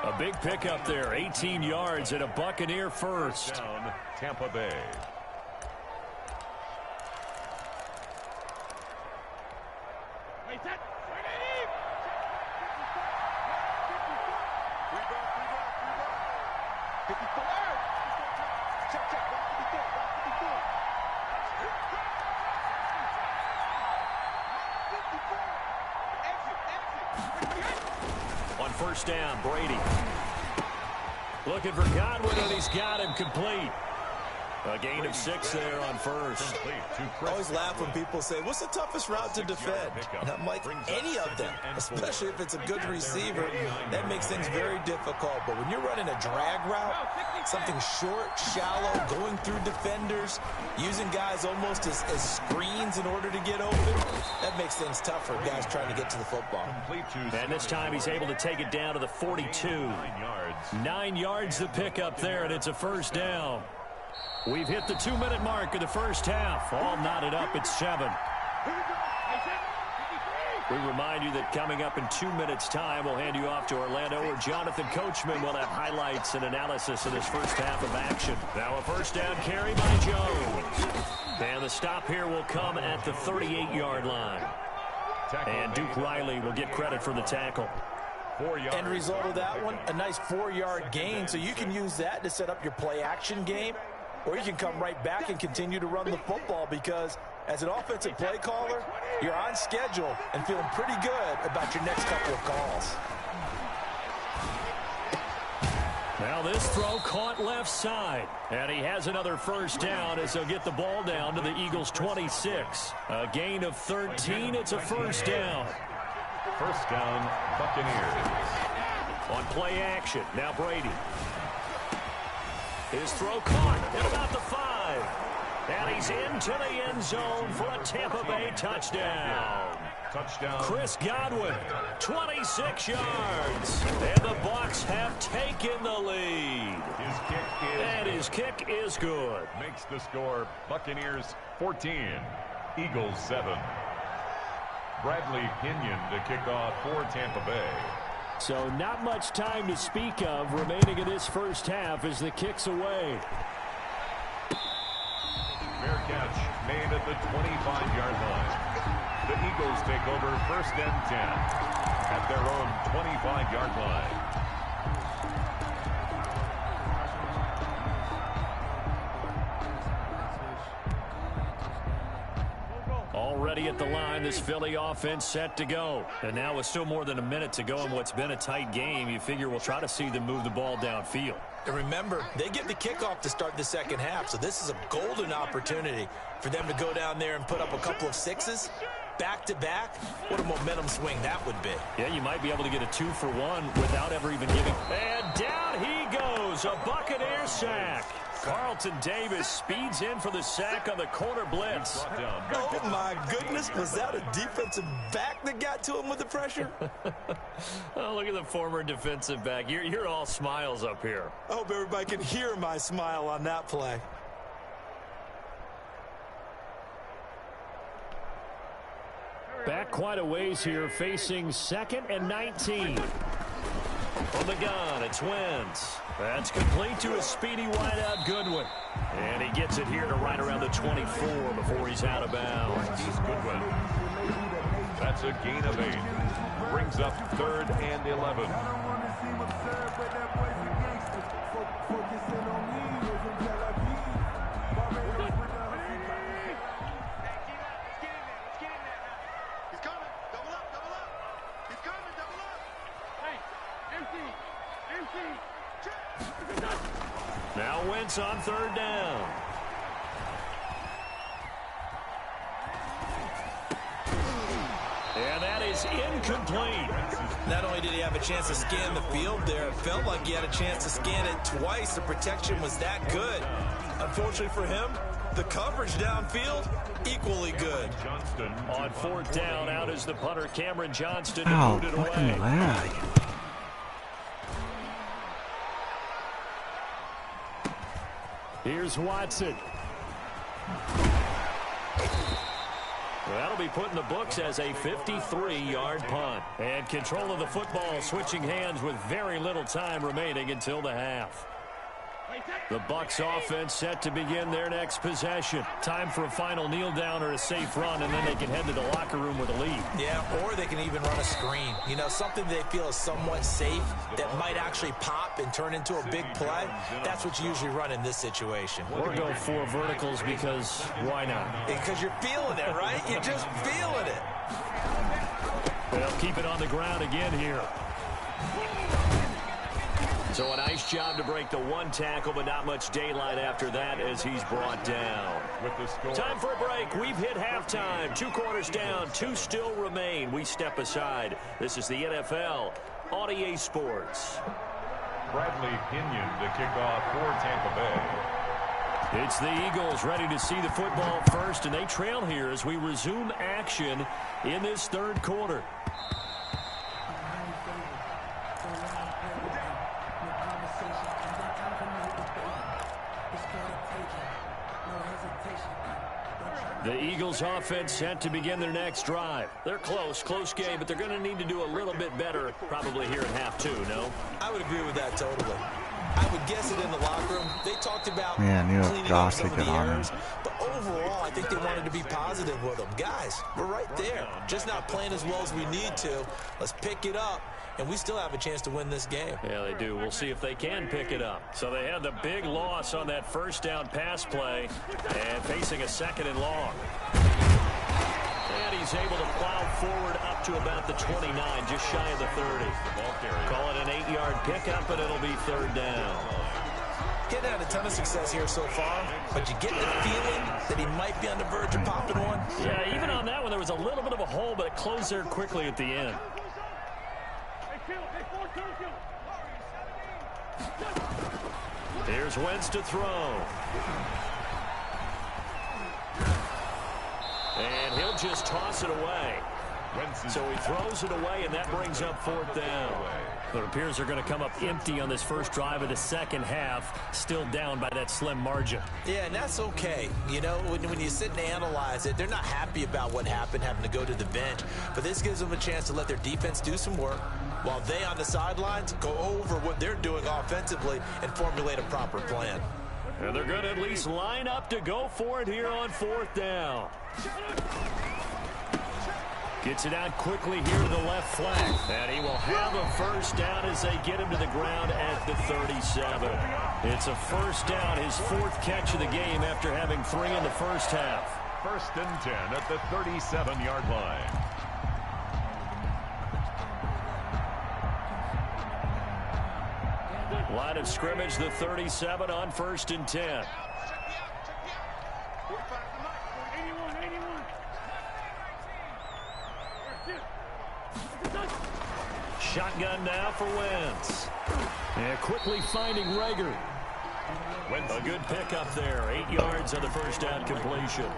[SPEAKER 11] A big pickup there, 18 yards and a Buccaneer first.
[SPEAKER 6] Down, Tampa Bay.
[SPEAKER 11] On 1st down, Brady. Looking for Godwin, and he's got him complete. A gain of 6 there on 1st.
[SPEAKER 8] I always laugh when people say, what's the toughest route to defend? And I'm like, any of them, especially if it's a good receiver. That makes things very difficult. But when you're running a drag route, something short, shallow, going through defenders, using guys almost as screens in order to get open, that makes things tough for guys trying to get to the football.
[SPEAKER 11] And this time he's able to take it down to the 42. 9 yards the pickup there, and it's a 1st down. We've hit the 2-minute mark of the first half. All knotted up at 7. We remind you that coming up in 2 minutes' time, we'll hand you off to Orlando, where Jonathan Coachman will have highlights and analysis of this first half of action. Now a 1st down carry by Jones. And the stop here will come at the 38-yard line. And Duke Riley will get credit for the tackle.
[SPEAKER 8] End result of that one, a nice 4-yard gain, so you can use that to set up your play-action game. Or you can come right back and continue to run the football, because As an offensive play caller, you're on schedule and feeling pretty good about your next couple of calls.
[SPEAKER 11] Now this throw caught left side. And he has another first down as he'll get the ball down to the Eagles' 26. A gain of 13. It's a first down.
[SPEAKER 6] First down, Buccaneers.
[SPEAKER 11] On play action, now Brady. His throw caught at about the 5. And he's into the end zone for a Tampa Bay touchdown.
[SPEAKER 6] Touchdown.
[SPEAKER 11] Chris Godwin, 26 yards. And the Bucs have taken the lead. His kick is good.
[SPEAKER 6] Makes the score Buccaneers 14, Eagles 7. Bradley Pinion to kick off for Tampa Bay.
[SPEAKER 11] So not much time to speak of remaining in this first half as the kick's away.
[SPEAKER 6] Fair catch made at the 25-yard line. The Eagles take over first and 10 at their own 25-yard line.
[SPEAKER 11] Already at the line, this Philly offense set to go. And now with still more than a minute to go in what's been a tight game, you figure we'll try to see them move the ball downfield.
[SPEAKER 8] And remember, they get the kickoff to start the second half, so this is a golden opportunity for them to go down there and put up a couple of sixes back-to-back. What a momentum swing that would be.
[SPEAKER 11] Yeah, you might be able to get a 2-for-1 without ever even giving. And down he goes, a Buccaneer sack. Carlton Davis speeds in for the sack on the corner blitz.
[SPEAKER 8] Oh, my goodness. Was that a defensive back that got to him with the pressure?
[SPEAKER 11] Oh, look at the former defensive back. You're all smiles up here.
[SPEAKER 8] I hope everybody can hear my smile on that play.
[SPEAKER 11] Back quite a ways here, facing 2nd and 19. From the gun, it's Wentz. That's complete to a speedy wideout Goodwin. And he gets it here to right around the 24 before he's out of bounds.
[SPEAKER 6] He's Goodwin. That's a gain of 8. Brings up 3rd and 11.
[SPEAKER 11] Now Wentz on 3rd down. And that is incomplete.
[SPEAKER 8] Not only did he have a chance to scan the field there, it felt like he had a chance to scan it twice. The protection was that good. Unfortunately for him, the coverage downfield, equally good.
[SPEAKER 11] On 4th down, out is the punter, Cameron Johnston, to
[SPEAKER 9] Ow,
[SPEAKER 11] boot it
[SPEAKER 9] fucking
[SPEAKER 11] away.
[SPEAKER 9] lag.
[SPEAKER 11] Here's Watson. Well, that'll be put in the books as a 53-yard punt. And control of the football switching hands with very little time remaining until the half. The Bucs offense set to begin their next possession. Time for a final kneel down or a safe run, and then they can head to the locker room with a lead.
[SPEAKER 8] Yeah, or they can even run a screen. You know, something they feel is somewhat safe that might actually pop and turn into a big play. That's what you usually run in this situation.
[SPEAKER 11] Or go 4 verticals because why not?
[SPEAKER 8] Because you're feeling it, right? You're just feeling it.
[SPEAKER 11] They'll keep it on the ground again here. So a nice job to break the 1 tackle, but not much daylight after that as he's brought down.
[SPEAKER 6] With the score.
[SPEAKER 11] Time for a break. We've hit halftime. 2 quarters down. 2 still remain. We step aside. This is the NFL on EA Sports.
[SPEAKER 6] Bradley Pinion to kick off for Tampa Bay.
[SPEAKER 11] It's the Eagles ready to see the football first, and they trail here as we resume action in this 3rd quarter. The Eagles offense set to begin their next drive. They're close game, but they're going to need to do a little bit better probably here in half 2, no?
[SPEAKER 8] I would agree with that totally. I would guess it in the locker room. They talked about
[SPEAKER 9] Man, you know,
[SPEAKER 8] cleaning up
[SPEAKER 9] Josh
[SPEAKER 8] some
[SPEAKER 9] to
[SPEAKER 8] of
[SPEAKER 9] get
[SPEAKER 8] the
[SPEAKER 9] on him.
[SPEAKER 8] errors, but overall, I think they wanted to be positive with them. Guys, we're right there. Just not playing as well as we need to. Let's pick it up, and we still have a chance to win this game.
[SPEAKER 11] Yeah, they do. We'll see if they can pick it up. So they had the big loss on that first down pass play and facing a 2nd and long. And he's able to plow forward up to about the 29, just shy of the 30. Call it an 8-yard pickup, and it'll be 3rd down.
[SPEAKER 8] Getting had a ton of success here so far, but you get the feeling that he might be on the verge of popping one.
[SPEAKER 11] Yeah, even on that one, there was a little bit of a hole, but it closed there quickly at the end. Here's Wentz to throw. And he'll just toss it away. So he throws it away, and that brings up 4th down. It appears they're going to come up empty on this first drive of the second half, still down by that slim margin.
[SPEAKER 8] Yeah, and that's okay. You know, when you sit and analyze it, they're not happy about what happened, having to go to the bench. But this gives them a chance to let their defense do some work while they on the sidelines go over what they're doing offensively and formulate a proper plan.
[SPEAKER 11] And they're going to at least line up to go for it here on 4th down. Gets it out quickly here to the left flank. And he will have a first down as they get him to the ground at the 37. It's a first down, his 4th catch of the game after having 3 in the first half.
[SPEAKER 6] 1st and 10 at the 37-yard line.
[SPEAKER 11] Line of scrimmage, the 37 on 1st and 10. Shotgun now for Wentz. And quickly finding Regs. A good pickup there. 8 yards on the first down completion.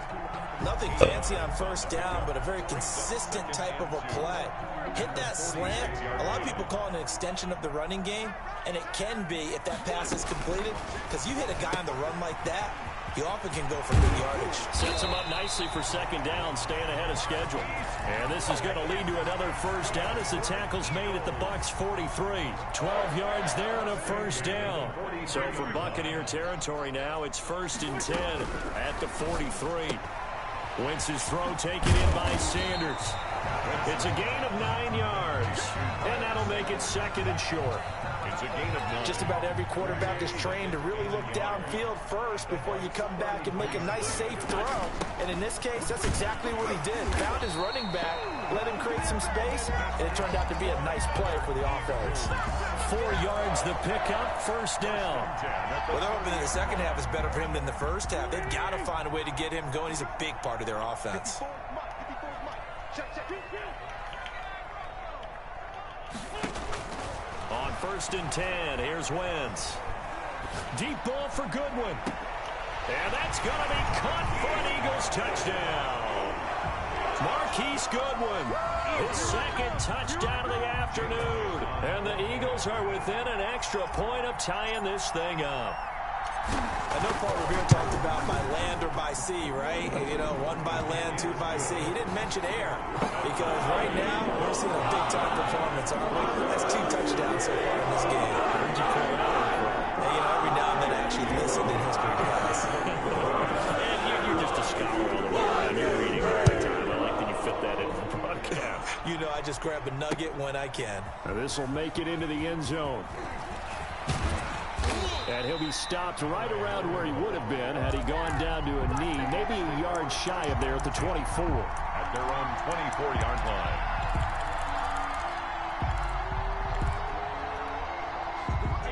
[SPEAKER 8] Nothing fancy on first down, but a very consistent type of a play. Hit that slant. A lot of people call it an extension of the running game, and it can be if that pass is completed, because you hit a guy on the run like that, he often can go for good yardage.
[SPEAKER 11] Sets him up nicely for second down, staying ahead of schedule. And this is going to lead to another first down as the tackle's made at the Bucs 43. 12 yards there and a first down. So for Buccaneer territory now, it's 1st and 10 at the 43. Wentz's throw taken in by Sanders. It's a gain of 9 yards, and that'll make it 2nd and short.
[SPEAKER 6] It's a gain of 9.
[SPEAKER 8] Just about every quarterback is trained to really look downfield first before you come back and make a nice, safe throw. And in this case, that's exactly what he did. Found his running back, let him create some space, and it turned out to be a nice play for the offense.
[SPEAKER 11] 4 yards the pickup, first down.
[SPEAKER 8] Well, they're hoping that the second half is better for him than the first half. They've got to find a way to get him going. He's a big part of their offense.
[SPEAKER 11] On 1st and 10, here's Wentz. Deep ball for Goodwin. And that's going to be caught for an Eagles touchdown. Marquise Goodwin, his 2nd touchdown of the afternoon. And the Eagles are within an extra point of tying this thing up.
[SPEAKER 8] I know Paul Revere talked about by land or by sea, right? You know, 1 by land, 2 by sea. He didn't mention air because right now we're seeing a big-time performance, aren't we? That's 2 touchdowns so far in this game. Heard you call it out. And, you know, every now and then I actually listened in history class.
[SPEAKER 11] And you're just a scholar all the way. You're reading all the time. I like that you fit that into the broadcast.
[SPEAKER 8] You know, I just grab a nugget when I can.
[SPEAKER 11] This will make it into the end zone. And he'll be stopped right around where he would have been had he gone down to a knee, maybe a yard shy of there at the 24.
[SPEAKER 6] At their own 24-yard line.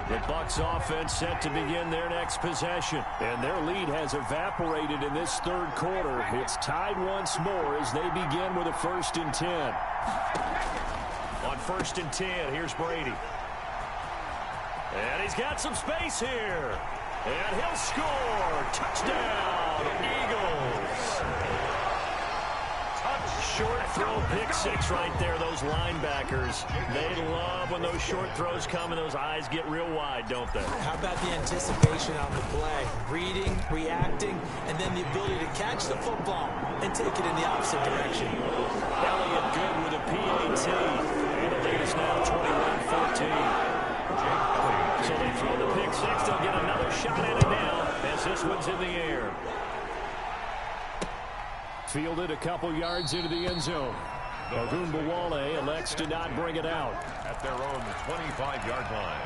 [SPEAKER 11] The Bucs offense set to begin their next possession. And their lead has evaporated in this 3rd quarter. It's tied once more as they begin with a 1st and 10. On 1st and 10, here's Brady. And he's got some space here. And he'll score. Touchdown, Eagles. Short throw, pick 6 right there. Those linebackers, they love when those short throws come and those eyes get real wide, don't they?
[SPEAKER 8] How about the anticipation on the play? Reading, reacting, and then the ability to catch the football and take it in the opposite direction.
[SPEAKER 11] Elliott good with a PAT. And the lead is now 21-14. So they throw the pick 6. They'll get another shot at it now as this one's in the air. Fielded a couple yards into the end zone. Ogunbowale elects to not bring it out.
[SPEAKER 6] At their own 25-yard line.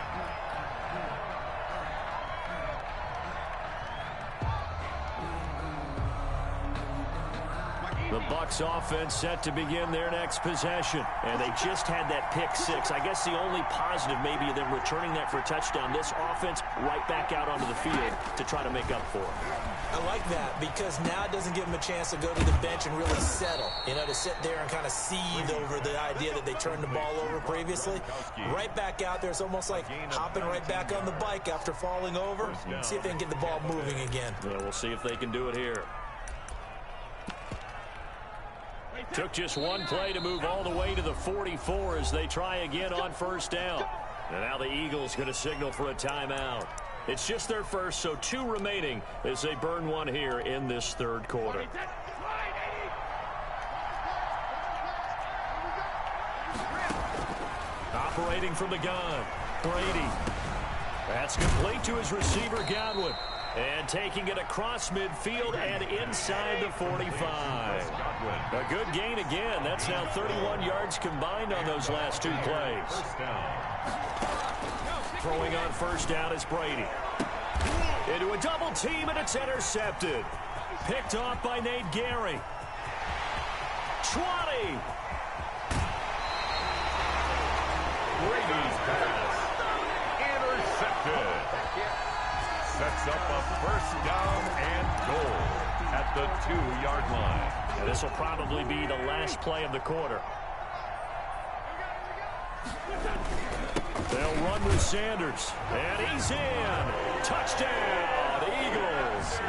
[SPEAKER 11] The Bucs offense set to begin their next possession. And they just had that pick six. I guess the only positive maybe of them returning that for a touchdown. This offense right back out onto the field to try to make up for it.
[SPEAKER 8] I like that because now it doesn't give them a chance to go to the bench and really settle. You know, to sit there and kind of seethe over the idea that they turned the ball over previously. Right back out there. It's almost like hopping right back on the bike after falling over. See if they can get the ball moving again.
[SPEAKER 11] Yeah, we'll see if they can do it here. Took just one play to move all the way to the 44 as they try again on first down. And now the Eagles going to signal for a timeout. It's just their first, so 2 remaining as they burn one here in this third quarter. Operating from the gun, Brady. That's complete to his receiver, Godwin. And taking it across midfield and inside the 45. A good gain again. That's now 31 yards combined on those last 2 plays. Throwing on first down is Brady. Into a double team, and it's intercepted. Picked off by Nate Gary. 20.
[SPEAKER 6] Brady's pass. Intercepted. Sets up a first down and goal at the 2-yard line.
[SPEAKER 11] And this will probably be the last play of the quarter. They'll run with Sanders. And he's in. Touchdown, Eagles.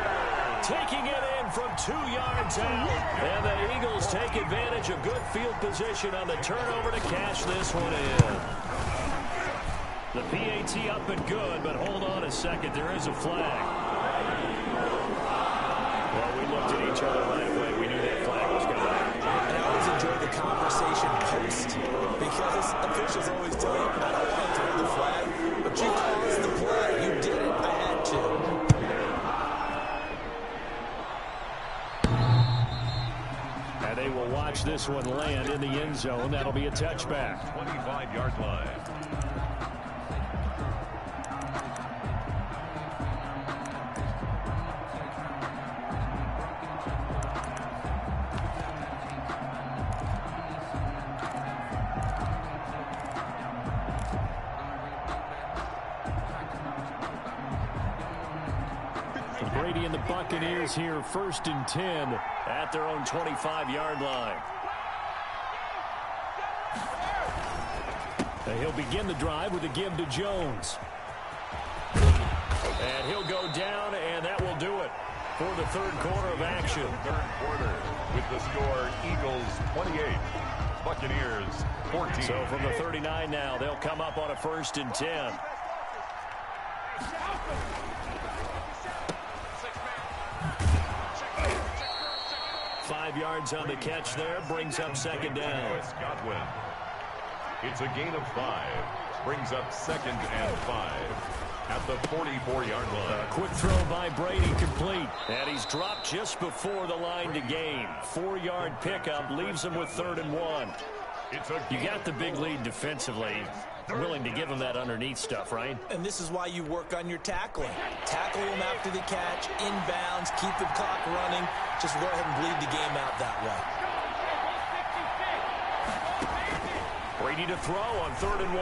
[SPEAKER 11] Taking it in from 2 yards out. And the Eagles take advantage of good field position on the turnover to cash this one in. The PAT up and good, but hold on a second. There is a flag. Well, we looked at each other right away. We knew that flag was coming.
[SPEAKER 8] And I always enjoy the conversation post because officials always tell you, I don't want to throw the flag, but you caused the play. You did it. I had to.
[SPEAKER 11] And they will watch this one land in the end zone. That'll be a touchback.
[SPEAKER 6] 25-yard line.
[SPEAKER 11] Brady and the Buccaneers here, 1st and 10 at their own 25-yard line. And he'll begin the drive with a give to Jones. And he'll go down, and that will do it for the third quarter of action.
[SPEAKER 6] Third quarter with the score Eagles 28, Buccaneers 14.
[SPEAKER 11] So from the 39 now, they'll come up on a 1st and 10. Five yards on the catch there, brings up second down.
[SPEAKER 6] Godwin. It's a gain of 5, brings up 2nd and 5 at the 44-yard line.
[SPEAKER 11] A quick throw by Brady, complete. And he's dropped just before the line to gain. 4-yard pickup leaves him with 3rd and 1. You got the big lead defensively. Willing to give him that underneath stuff, right?
[SPEAKER 8] And this is why you work on your tackling. Tackle him after the catch, inbounds, keep the clock running. Just go ahead and bleed the game out that way.
[SPEAKER 11] Brady to throw on 3rd and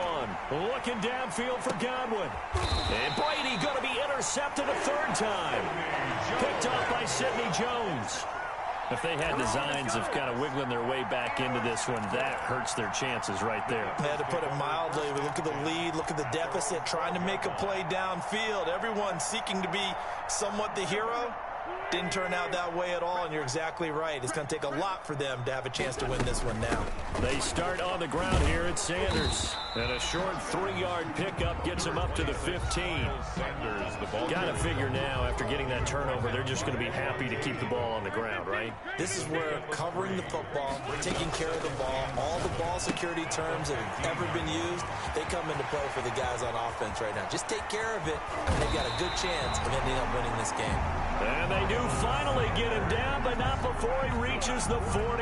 [SPEAKER 11] 1. Looking downfield for Godwin. And Brady going to be intercepted a 3rd time. Picked off by Sidney Jones. If they had designs of kind of wiggling their way back into this one, that hurts their chances right there.
[SPEAKER 8] Yeah, to put it mildly, we look at the lead, look at the deficit, trying to make a play downfield. Everyone seeking to be somewhat the hero. Didn't turn out that way at all, and you're exactly right. It's going to take a lot for them to have a chance to win this one now.
[SPEAKER 11] They start on the ground here at Sanders. And a short 3-yard pickup gets them up to the 15.
[SPEAKER 6] Sanders, the ball.
[SPEAKER 11] Got to figure now, after getting that turnover, they're just going to be happy to keep the ball on the ground, right?
[SPEAKER 8] This is where covering the football, taking care of the ball, all the ball security terms that have ever been used, they come into play for the guys on offense right now. Just take care of it, and they've got a good chance of ending up winning this game.
[SPEAKER 11] And they do do finally get him down, but not before he reaches the 41.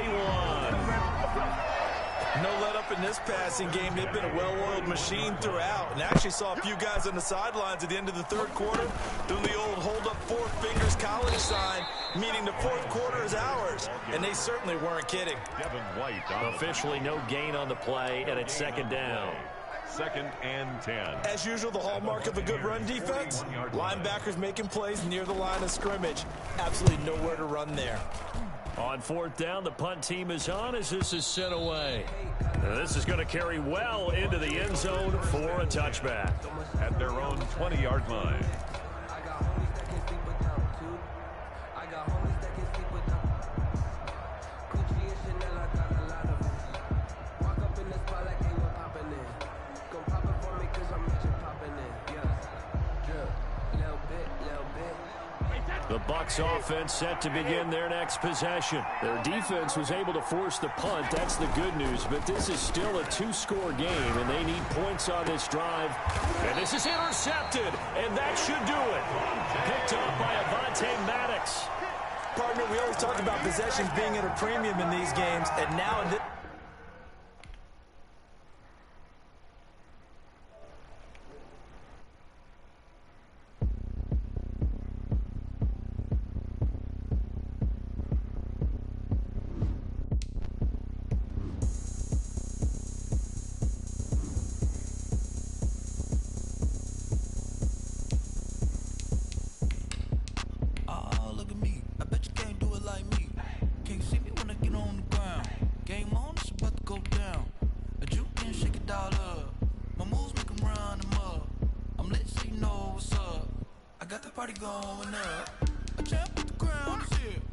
[SPEAKER 8] No let up in this passing game. They've been a well-oiled machine throughout. And actually saw a few guys on the sidelines at the end of the third quarter doing the old hold up four fingers college sign, meaning the fourth quarter is ours. And they certainly weren't kidding.
[SPEAKER 11] Officially no gain on the play, and it's second down.
[SPEAKER 6] 2nd and 10.
[SPEAKER 8] As usual, the hallmark of a good run defense, linebackers making plays near the line of scrimmage. Absolutely nowhere to run there.
[SPEAKER 11] On 4th down, the punt team is on as this is sent away. Now, this is going to carry well into the end zone for a touchback.
[SPEAKER 6] At their own 20-yard line.
[SPEAKER 11] The Bucs offense set to begin their next possession. Their defense was able to force the punt. That's the good news. But this is still a 2-score game, and they need points on this drive. And this is intercepted, and that should do it. Picked up by Avonte Maddox.
[SPEAKER 8] Partner, we always talk about possessions being at a premium in these games, and now in this...
[SPEAKER 10] Party going up. A champ with the crown is here.